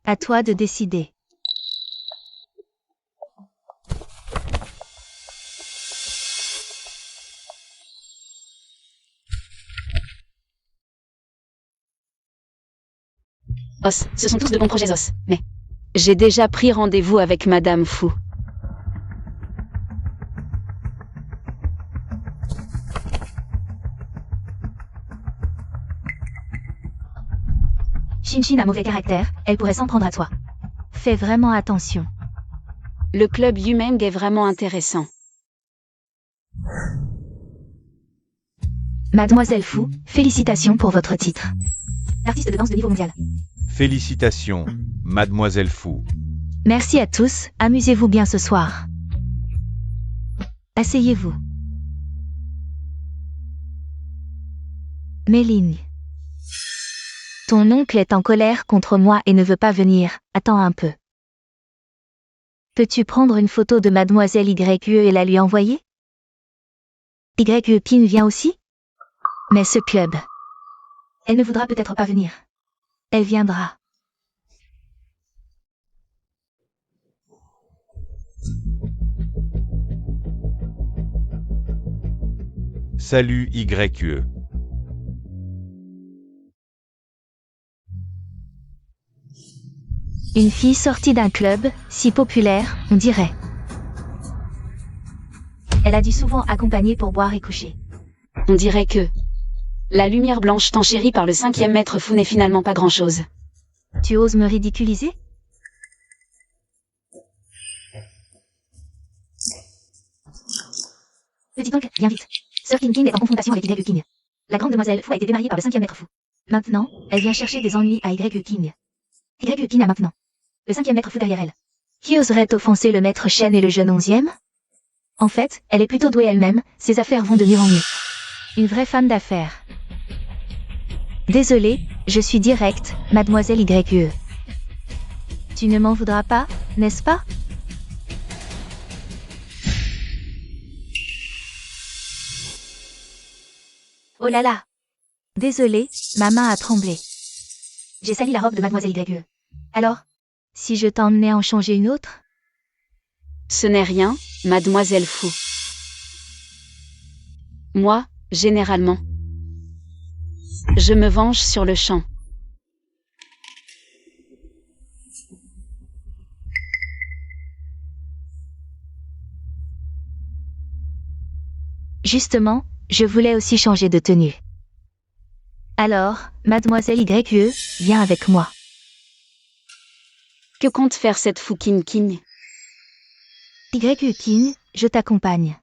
À toi de décider. Os, ce sont tous de bons projets Os, mais... J'ai déjà pris rendez-vous avec Madame Fu. Shinshin a mauvais caractère, elle pourrait s'en prendre à toi. Fais vraiment attention. Le club Yumeng est vraiment intéressant. Mademoiselle Fu, félicitations pour votre titre. Artiste de danse de niveau mondial. Félicitations, Mademoiselle Fu. Merci à tous, amusez-vous bien ce soir. Asseyez-vous. Méline. Ton oncle est en colère contre moi et ne veut pas venir, attends un peu. Peux-tu prendre une photo de Mademoiselle YE et la lui envoyer? YE Pin vient aussi? Mais ce club. Elle ne voudra peut-être pas venir. Elle viendra. Salut YE. Une fille sortie d'un club, si populaire, on dirait. Elle a dû souvent accompagner pour boire et coucher. On dirait que... La lumière blanche tant chérie par le 5e maître fou n'est finalement pas grand-chose. Tu oses me ridiculiser? Petit oncle, viens vite. Sœur King King est en confrontation avec Y King. La grande demoiselle Fou a été démariée par le 5e maître fou. Maintenant, elle vient chercher des ennuis à Y King. Y King a maintenant le 5e maître fou derrière elle. Qui oserait offenser le maître Shen et le jeune 11e? En fait, elle est plutôt douée elle-même, ses affaires vont de mieux en mieux. Une vraie femme d'affaires. Désolée, je suis directe, Mademoiselle YE. Tu ne m'en voudras pas, n'est-ce pas? Oh là là! Désolée, ma main a tremblé. J'ai sali la robe de Mademoiselle YE. Alors, si je t'emmenais en changer une autre? Ce n'est rien, Mademoiselle Fu. Moi, généralement. Je me venge sur le champ. Justement, je voulais aussi changer de tenue. Alors, mademoiselle YE, viens avec moi. Que compte faire cette Fu King King? YE King, je t'accompagne.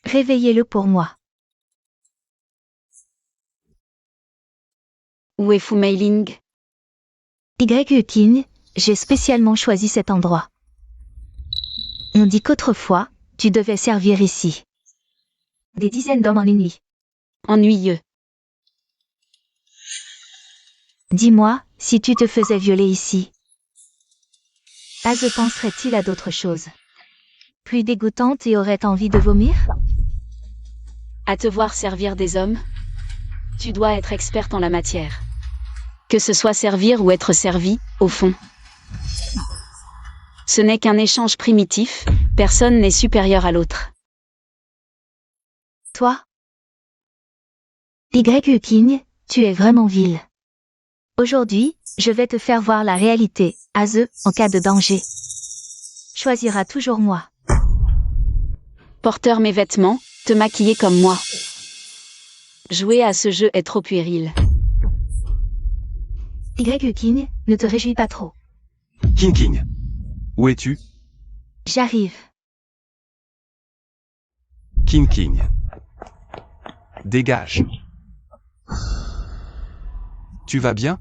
Réveillez-le pour moi. Où est Fu Meiling? YE King, j'ai spécialement choisi cet endroit. On dit qu'autrefois, tu devais servir ici. Des dizaines d'hommes en une nuit. Ennuyeux. Dis-moi, si tu te faisais violer ici. Aze penserait-il à d'autres choses? Plus dégoûtantes et aurait envie de vomir? À te voir servir des hommes, tu dois être experte en la matière. Que ce soit servir ou être servi, au fond. Ce n'est qu'un échange primitif, personne n'est supérieur à l'autre. Toi? YE King, tu es vraiment vil. Aujourd'hui, je vais te faire voir la réalité, Aze, en cas de danger. Choisira toujours moi. Porteur mes vêtements, te maquiller comme moi. Jouer à ce jeu est trop puéril. YE King, ne te réjouis pas trop. King King. Où es-tu? J'arrive. King King. Dégage. Tu vas bien?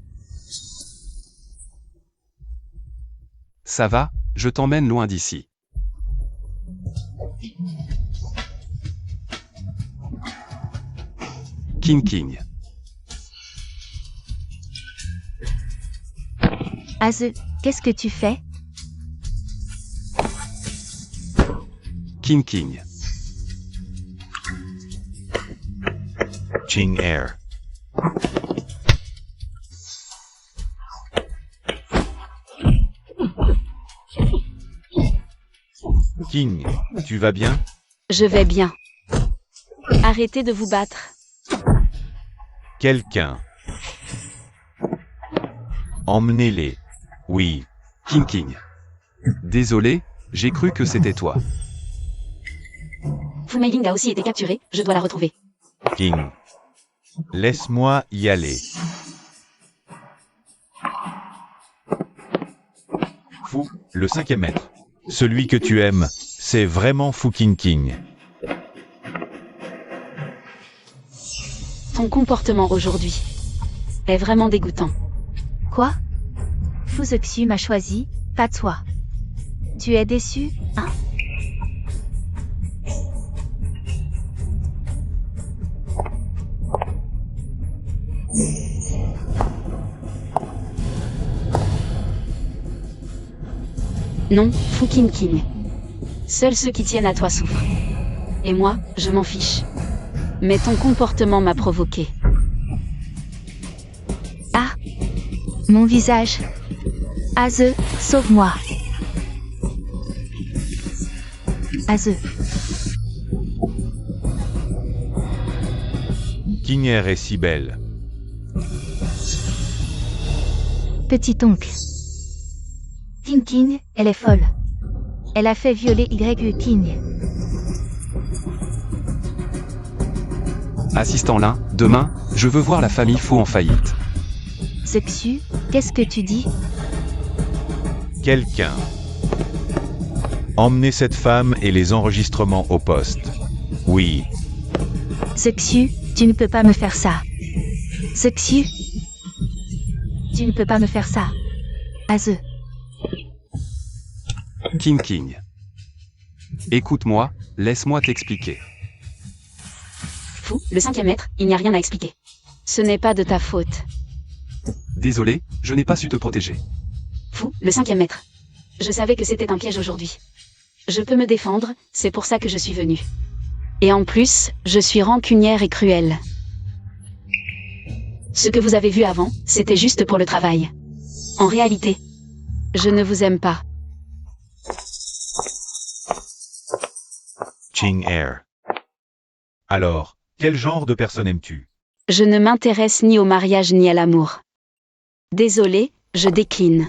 Ça va, je t'emmène loin d'ici. King King. Aze, qu'est-ce que tu fais? King King. Ching Air. King, tu vas bien? Je vais bien. Arrêtez de vous battre. Quelqu'un. Emmenez-les. Oui. King King. Désolé, j'ai cru que c'était toi. Fu Meiling a aussi été capturé, je dois la retrouver. King. Laisse-moi y aller. Fou, le 5e maître. Celui que tu aimes, c'est vraiment Fu King. Ton comportement aujourd'hui est vraiment dégoûtant. Quoi? Fu Zexu m'a choisi, pas toi. Tu es déçu, hein? Non, Fu King. Seuls ceux qui tiennent à toi souffrent. Et moi, je m'en fiche. Mais ton comportement m'a provoqué. Ah! Mon visage. Aze, sauve-moi. Aze. King Air est si belle. Petit oncle. King, elle est folle. Elle a fait violer YE King. Assistant Lin, demain, je veux voir la famille Faux en faillite. Zexu, qu'est-ce que tu dis? Quelqu'un. Emmenez cette femme et les enregistrements au poste. Oui. Zexu, tu ne peux pas me faire ça. Zexu. Tu ne peux pas me faire ça. Aze. King. Écoute-moi, laisse-moi t'expliquer. Fou, le 5e maître, il n'y a rien à expliquer. Ce n'est pas de ta faute. Désolé, je n'ai pas su te protéger. Fou, le 5e maître. Je savais que c'était un piège aujourd'hui. Je peux me défendre, c'est pour ça que je suis venue. Et en plus, je suis rancunière et cruelle. Ce que vous avez vu avant, c'était juste pour le travail. En réalité, je ne vous aime pas. Ching Air. Alors, quel genre de personne aimes-tu? Je ne m'intéresse ni au mariage ni à l'amour. Désolé, je décline.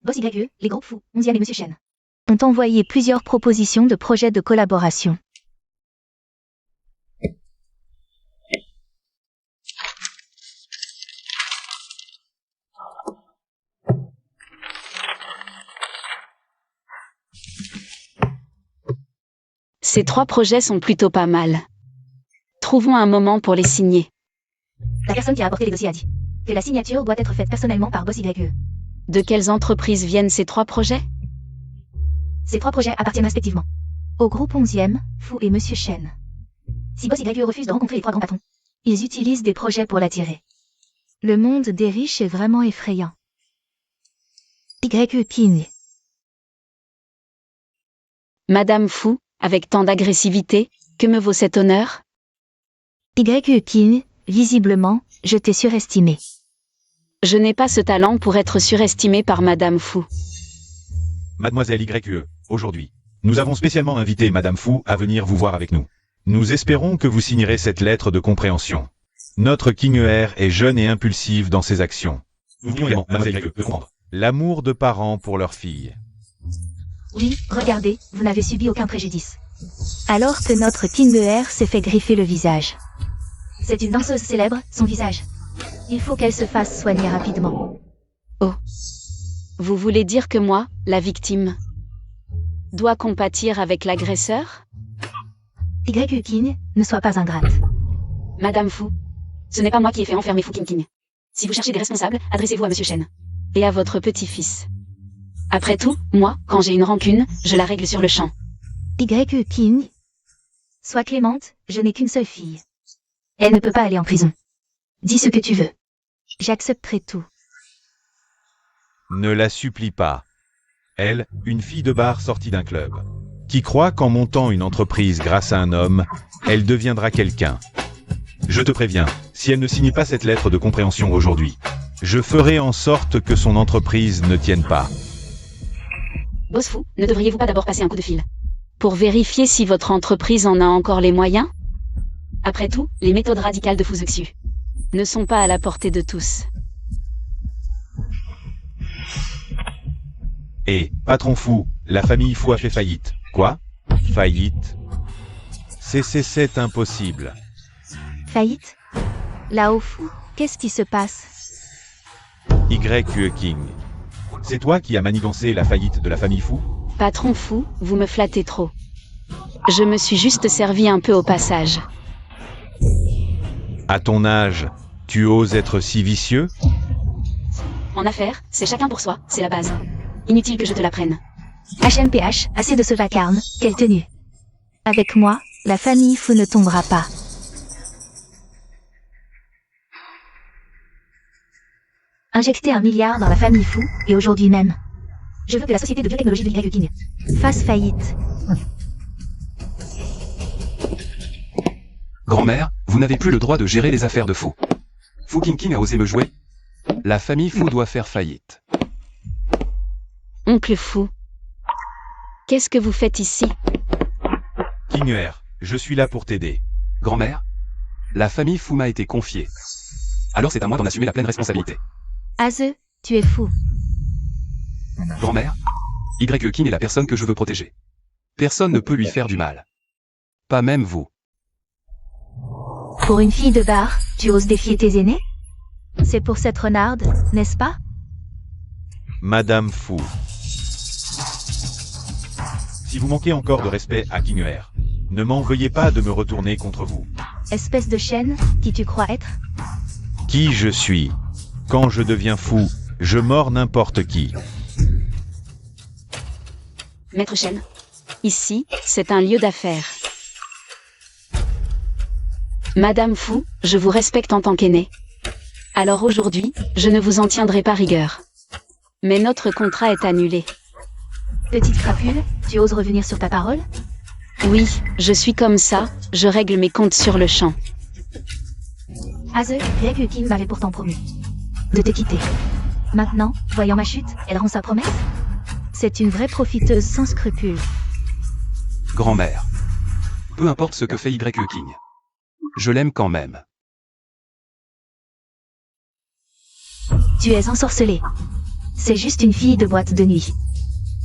Boss YE, les groupes fous, 11e et Monsieur Chen ont envoyé plusieurs propositions de projets de collaboration. Ces 3 projets sont plutôt pas mal. Trouvons un moment pour les signer. La personne qui a apporté les dossiers a dit que la signature doit être faite personnellement par Boss YE. De quelles entreprises viennent ces 3 projets? Ces 3 projets appartiennent respectivement au groupe 11e, Fou et Monsieur Chen. Si Boss YE refuse de rencontrer les 3 grands patrons, ils utilisent des projets pour l'attirer. Le monde des riches est vraiment effrayant. YE King. Madame Fou, avec tant d'agressivité, que me vaut cet honneur? YE King, visiblement, je t'ai surestimé. Je n'ai pas ce talent pour être surestimé par Madame Fou. Mademoiselle YE, aujourd'hui, nous avons spécialement invité Madame Fou à venir vous voir avec nous. Nous espérons que vous signerez cette lettre de compréhension. Notre King ER est jeune et impulsive dans ses actions. Nous voulions également, Mademoiselle YE, comprendre l'amour de parents pour leurs filles. Oui, regardez, vous n'avez subi aucun préjudice. Alors que notre King ER s'est fait griffer le visage. C'est une danseuse célèbre, son visage. Il faut qu'elle se fasse soigner rapidement. Oh. Vous voulez dire que moi, la victime, dois compatir avec l'agresseur? YE King, ne sois pas ingrate. Madame Fou, ce n'est pas moi qui ai fait enfermer Fou King King. Si vous cherchez des responsables, adressez-vous à Monsieur Chen. Et à votre petit-fils. Après tout, moi, quand j'ai une rancune, je la règle sur le champ. YE King. Sois clémente, je n'ai qu'une seule fille. Elle ne peut pas aller en prison. Dis ce que tu veux. J'accepterai tout. Ne la supplie pas. Elle, une fille de bar sortie d'un club, qui croit qu'en montant une entreprise grâce à un homme, elle deviendra quelqu'un. Je te préviens, si elle ne signe pas cette lettre de compréhension aujourd'hui, je ferai en sorte que son entreprise ne tienne pas. Boss Fou, ne devriez-vous pas d'abord passer un coup de fil pour vérifier si votre entreprise en a encore les moyens? Après tout, les méthodes radicales de Fuzexu ne sont pas à la portée de tous. Et, patron Fou, la famille Fou a fait faillite. Quoi? Faillite? C'est impossible. Faillite? Là-haut Fou, qu'est-ce qui se passe? YE King. C'est toi qui as manigancé la faillite de la famille Fou? Patron Fou, vous me flattez trop. Je me suis juste servi un peu au passage. À ton âge, tu oses être si vicieux? En affaires, c'est chacun pour soi, c'est la base. Inutile que je te l'apprenne. HMPH, assez de ce vacarme, quelle tenue. Avec moi, la famille Fou ne tombera pas. Injecter 1 milliard dans la famille Fou, et aujourd'hui même. Je veux que la société de biotechnologie de YE King fasse faillite. Grand-mère, vous n'avez plus le droit de gérer les affaires de Fou. Fou King King a osé me jouer. La famille Fou doit faire faillite. Oncle Fou, qu'est-ce que vous faites ici? King ER, je suis là pour t'aider. Grand-mère, la famille Fou m'a été confiée. Alors c'est à moi d'en assumer la pleine responsabilité. Aze, tu es fou. Grand-mère, YE King est la personne que je veux protéger. Personne ne peut lui faire du mal. Pas même vous. Pour une fille de bar, tu oses défier tes aînés? C'est pour cette renarde, n'est-ce pas? Madame Fou. Si vous manquez encore de respect à King ER, ne m'en veuillez pas de me retourner contre vous. Espèce de chienne, qui tu crois être? Qui je suis? Quand je deviens fou, je mords n'importe qui. Maître Chen, ici, c'est un lieu d'affaires. Madame Fou, je vous respecte en tant qu'aînée. Alors aujourd'hui, je ne vous en tiendrai pas rigueur. Mais notre contrat est annulé. Petite crapule, tu oses revenir sur ta parole? Oui, je suis comme ça, je règle mes comptes sur le champ. Aze, YE King m'avait pourtant promis de te quitter. Maintenant, voyant ma chute, elle rend sa promesse? C'est une vraie profiteuse sans scrupules. Grand-mère. Peu importe ce que fait YE King. Je l'aime quand même. Tu es ensorcelée. C'est juste une fille de boîte de nuit.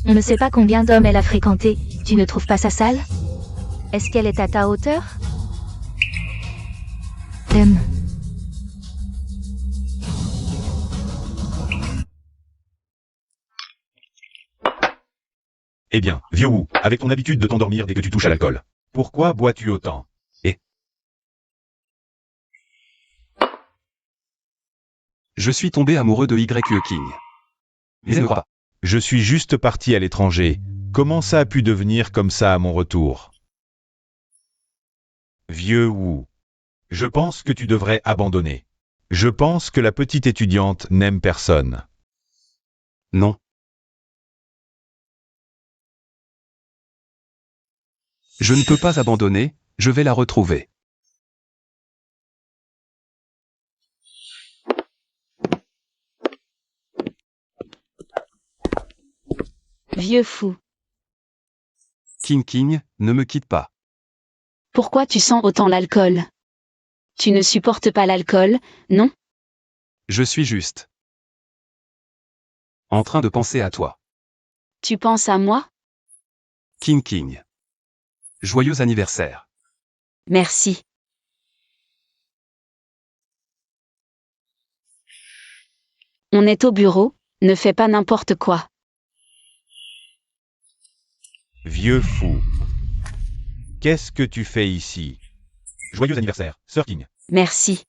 On ne sait pas combien d'hommes elle a fréquenté, tu ne trouves pas ça sale? Est-ce qu'elle est à ta hauteur? Eh bien, vieux Wu, avec ton habitude de t'endormir dès que tu touches à l'alcool, pourquoi bois-tu autant? Je suis tombé amoureux de YE King. Mais elle me croit pas. Je suis juste parti à l'étranger. Comment ça a pu devenir comme ça à mon retour? Vieux Wu. Je pense que tu devrais abandonner. Je pense que la petite étudiante n'aime personne. Non. Je ne peux pas abandonner, je vais la retrouver. Vieux fou. King, ne me quitte pas. Pourquoi tu sens autant l'alcool? Tu ne supportes pas l'alcool, non? Je suis juste en train de penser à toi. Tu penses à moi? King. Joyeux anniversaire. Merci. On est au bureau, ne fais pas n'importe quoi. Vieux fou. Qu'est-ce que tu fais ici? Joyeux anniversaire, Sir King. Merci.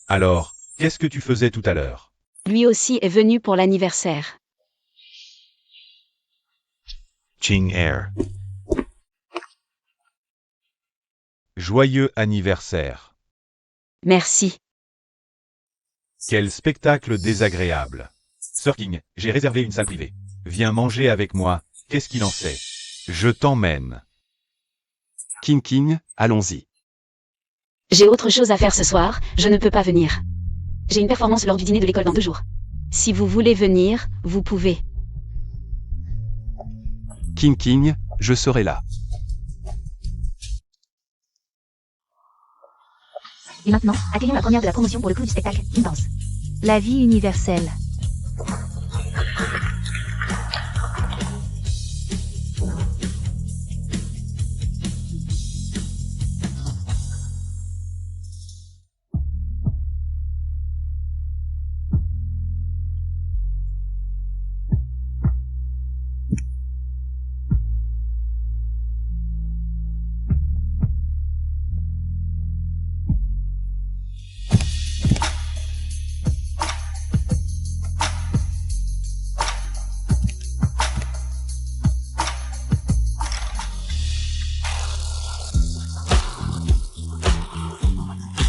Alors, qu'est-ce que tu faisais tout à l'heure? Lui aussi est venu pour l'anniversaire. Ching Air. Joyeux anniversaire. Merci. Quel spectacle désagréable. Sir King, j'ai réservé une salle privée. Viens manger avec moi, qu'est-ce qu'il en sait? Je t'emmène. King, allons-y. J'ai autre chose à faire ce soir, je ne peux pas venir. J'ai une performance lors du dîner de l'école dans 2 jours. Si vous voulez venir, vous pouvez. King, je serai là. Et maintenant, accueillons la première de la promotion pour le clou du spectacle, Intense. La vie universelle.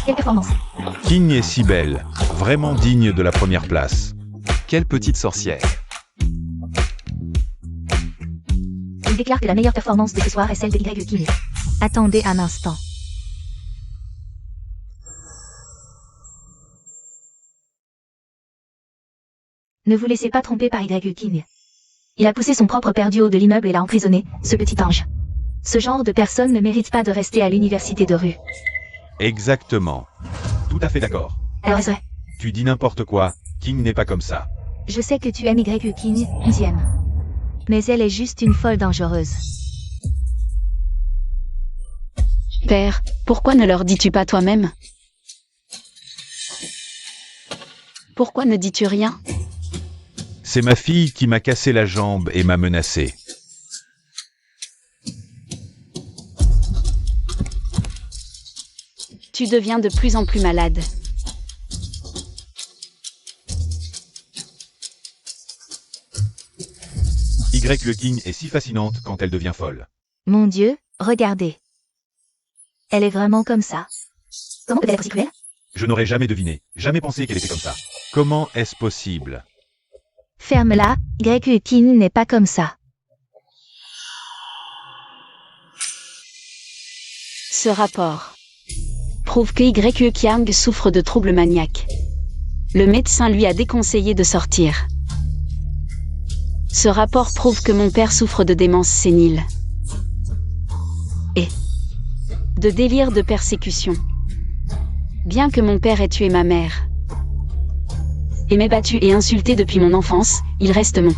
Quelle performance! King est si belle, vraiment digne de la première place. Quelle petite sorcière. Il déclare que la meilleure performance de ce soir est celle de YE King. Attendez un instant. Ne vous laissez pas tromper par YE King. Il a poussé son propre père du haut de l'immeuble et l'a emprisonné, ce petit ange. Ce genre de personne ne mérite pas de rester à l'université de rue. Exactement. Tout à fait d'accord. Alors est-ce vrai? Tu dis n'importe quoi, King n'est pas comme ça. Je sais que tu aimes YE King, 11e. Mais elle est juste une folle dangereuse. Père, pourquoi ne leur dis-tu pas toi-même? Pourquoi ne dis-tu rien? C'est ma fille qui m'a cassé la jambe et m'a menacé. Tu deviens de plus en plus malade. YE King est si fascinante quand elle devient folle. Mon Dieu, regardez. Elle est vraiment comme ça. Comment peut-elle être si cruelle? Je n'aurais jamais deviné, jamais pensé qu'elle était comme ça. Comment est-ce possible? Ferme-la, YE King n'est pas comme ça. Ce rapport prouve que YE King souffre de troubles maniaques. Le médecin lui a déconseillé de sortir. Ce rapport prouve que mon père souffre de démence sénile. Et de délire de persécution. Bien que mon père ait tué ma mère et m'ait battu et insulté depuis mon enfance, il reste mon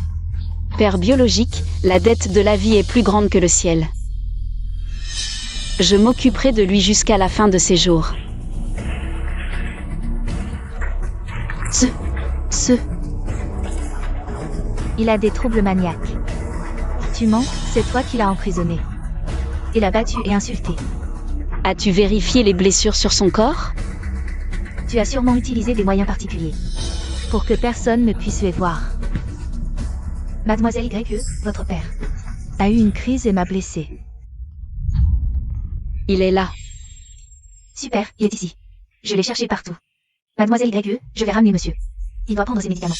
père biologique, la dette de la vie est plus grande que le ciel. Je m'occuperai de lui jusqu'à la fin de ses jours. Il a des troubles maniaques. Tu mens, c'est toi qui l'as emprisonné. Il a battu et insulté. As-tu vérifié les blessures sur son corps? Tu as sûrement utilisé des moyens particuliers. Pour que personne ne puisse les voir. Mademoiselle YE, votre père, a eu une crise et m'a blessé. Il est là. Super, il est ici. Je l'ai cherché partout. Mademoiselle YE, je vais ramener monsieur. Il doit prendre ses médicaments.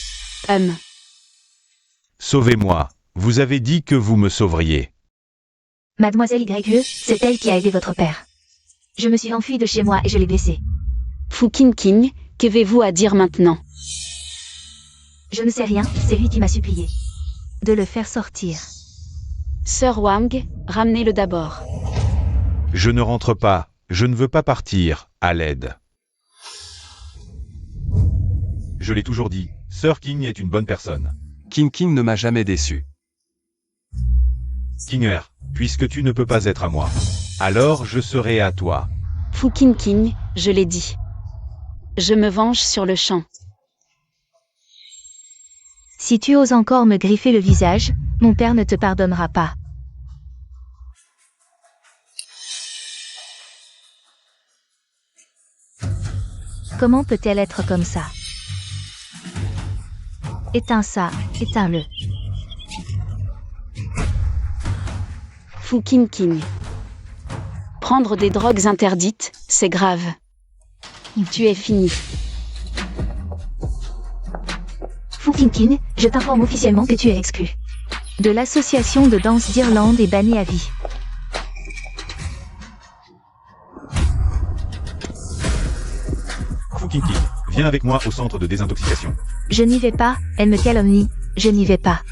Sauvez-moi. Vous avez dit que vous me sauveriez. Mademoiselle YE, c'est elle qui a aidé votre père. Je me suis enfuie de chez moi et je l'ai blessé. Fu Qingqing, qu'avez-vous à dire maintenant? Je ne sais rien, c'est lui qui m'a supplié de le faire sortir. Sœur Wang, ramenez-le d'abord. Je ne rentre pas. Je ne veux pas partir. À l'aide. Je l'ai toujours dit. Sœur King est une bonne personne. King ne m'a jamais déçu. Kinger, puisque tu ne peux pas être à moi, alors je serai à toi. Fu Qingqing, je l'ai dit. Je me venge sur le champ. Si tu oses encore me griffer le visage, mon père ne te pardonnera pas. Comment peut-elle être comme ça? Éteins ça, éteins-le. Fu Qingqing. Prendre des drogues interdites, c'est grave. Tu es fini. Fu Qingqing, je t'informe officiellement que tu es exclu de l'association de danse d'Irlande et banni à vie. Fu King, viens avec moi au centre de désintoxication. Je n'y vais pas, elle me calomnie, je n'y vais pas.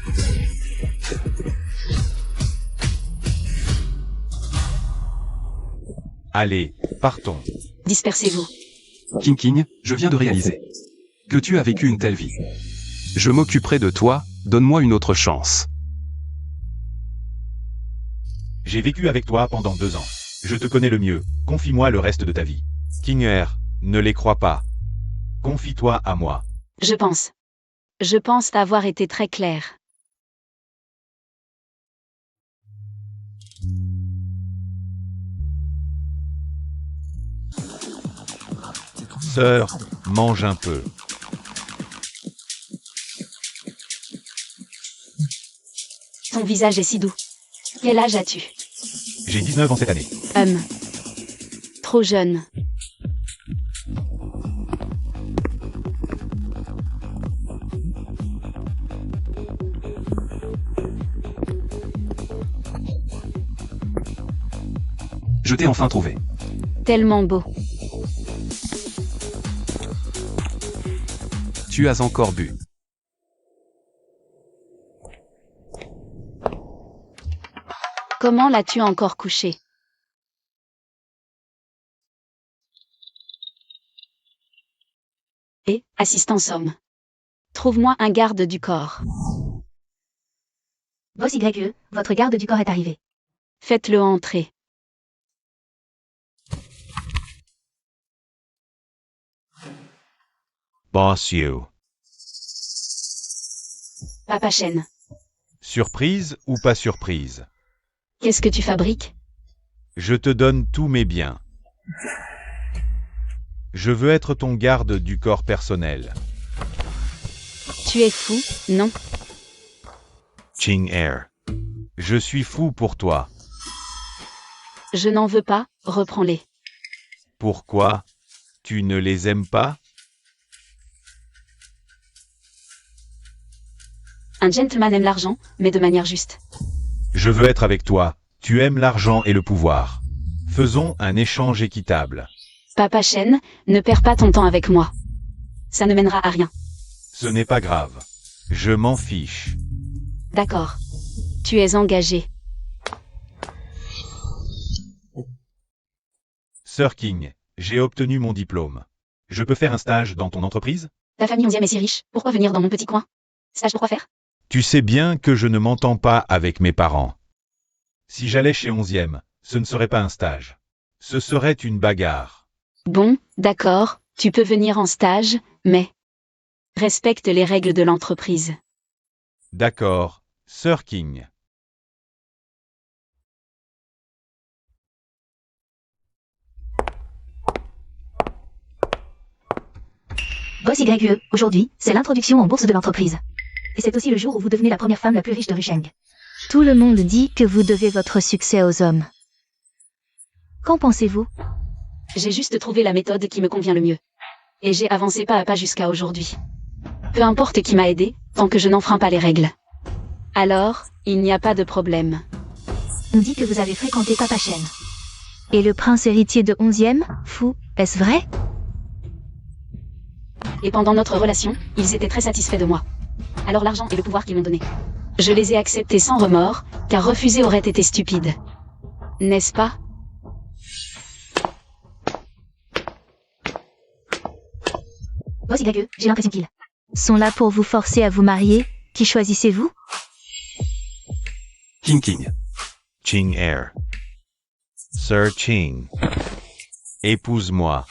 Allez, partons. Dispersez-vous. King, je viens de réaliser que tu as vécu une telle vie. Je m'occuperai de toi, donne-moi une autre chance. J'ai vécu avec toi pendant 2 ans. Je te connais le mieux, confie-moi le reste de ta vie. Kinger, ne les crois pas. Confie-toi à moi. Je pense avoir été très clair. Sœur, mange un peu. Ton visage est si doux. Quel âge as-tu? J'ai 19 ans cette année. Trop jeune. Je t'ai enfin trouvé. Tellement beau. Tu as encore bu. Comment l'as-tu encore couché? Et, assistant Somme. Trouve-moi un garde du corps. Boss YE, votre garde du corps est arrivé. Faites-le entrer. Boss you. Papa Chêne. Surprise ou pas surprise? Qu'est-ce que tu fabriques? Je te donne tous mes biens. Je veux être ton garde du corps personnel. Tu es fou, non? Ching Air. Je suis fou pour toi. Je n'en veux pas, reprends-les. Pourquoi? Tu ne les aimes pas? Un gentleman aime l'argent, mais de manière juste. Je veux être avec toi. Tu aimes l'argent et le pouvoir. Faisons un échange équitable. Papa Chêne, ne perds pas ton temps avec moi. Ça ne mènera à rien. Ce n'est pas grave. Je m'en fiche. D'accord. Tu es engagé. Sir King, j'ai obtenu mon diplôme. Je peux faire un stage dans ton entreprise? Ta famille 11e est si riche, pourquoi venir dans mon petit coin? Stage de quoi faire? Tu sais bien que je ne m'entends pas avec mes parents. Si j'allais chez 11e, ce ne serait pas un stage. Ce serait une bagarre. Bon, d'accord, tu peux venir en stage, mais respecte les règles de l'entreprise. D'accord, Sir King. Boss YE, aujourd'hui, c'est l'introduction en bourse de l'entreprise. Et c'est aussi le jour où vous devenez la première femme la plus riche de Rusheng. Tout le monde dit que vous devez votre succès aux hommes. Qu'en pensez-vous? J'ai juste trouvé la méthode qui me convient le mieux. Et j'ai avancé pas à pas jusqu'à aujourd'hui. Peu importe qui m'a aidé, tant que je n'enfreins pas les règles. Alors, il n'y a pas de problème. On dit que vous avez fréquenté Papa Shen. Et le prince héritier de 11e, fou, est-ce vrai? Et pendant notre relation, ils étaient très satisfaits de moi. Alors l'argent et le pouvoir qu'ils m'ont donné. Je les ai acceptés sans remords, car refuser aurait été stupide. N'est-ce pas? Boss YE, j'ai l'impression qu'ils sont là pour vous forcer à vous marier. Qui choisissez-vous? King. Ching Air. Sir Ching. Épouse-moi.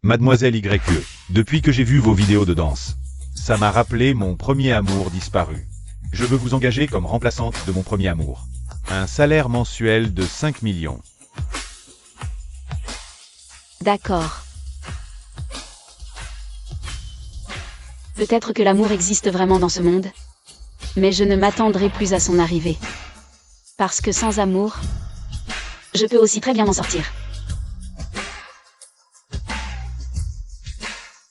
Mademoiselle YE, depuis que j'ai vu vos vidéos de danse, ça m'a rappelé mon premier amour disparu. Je veux vous engager comme remplaçante de mon premier amour. Un salaire mensuel de 5 millions. D'accord. Peut-être que l'amour existe vraiment dans ce monde, mais je ne m'attendrai plus à son arrivée. Parce que sans amour, je peux aussi très bien m'en sortir.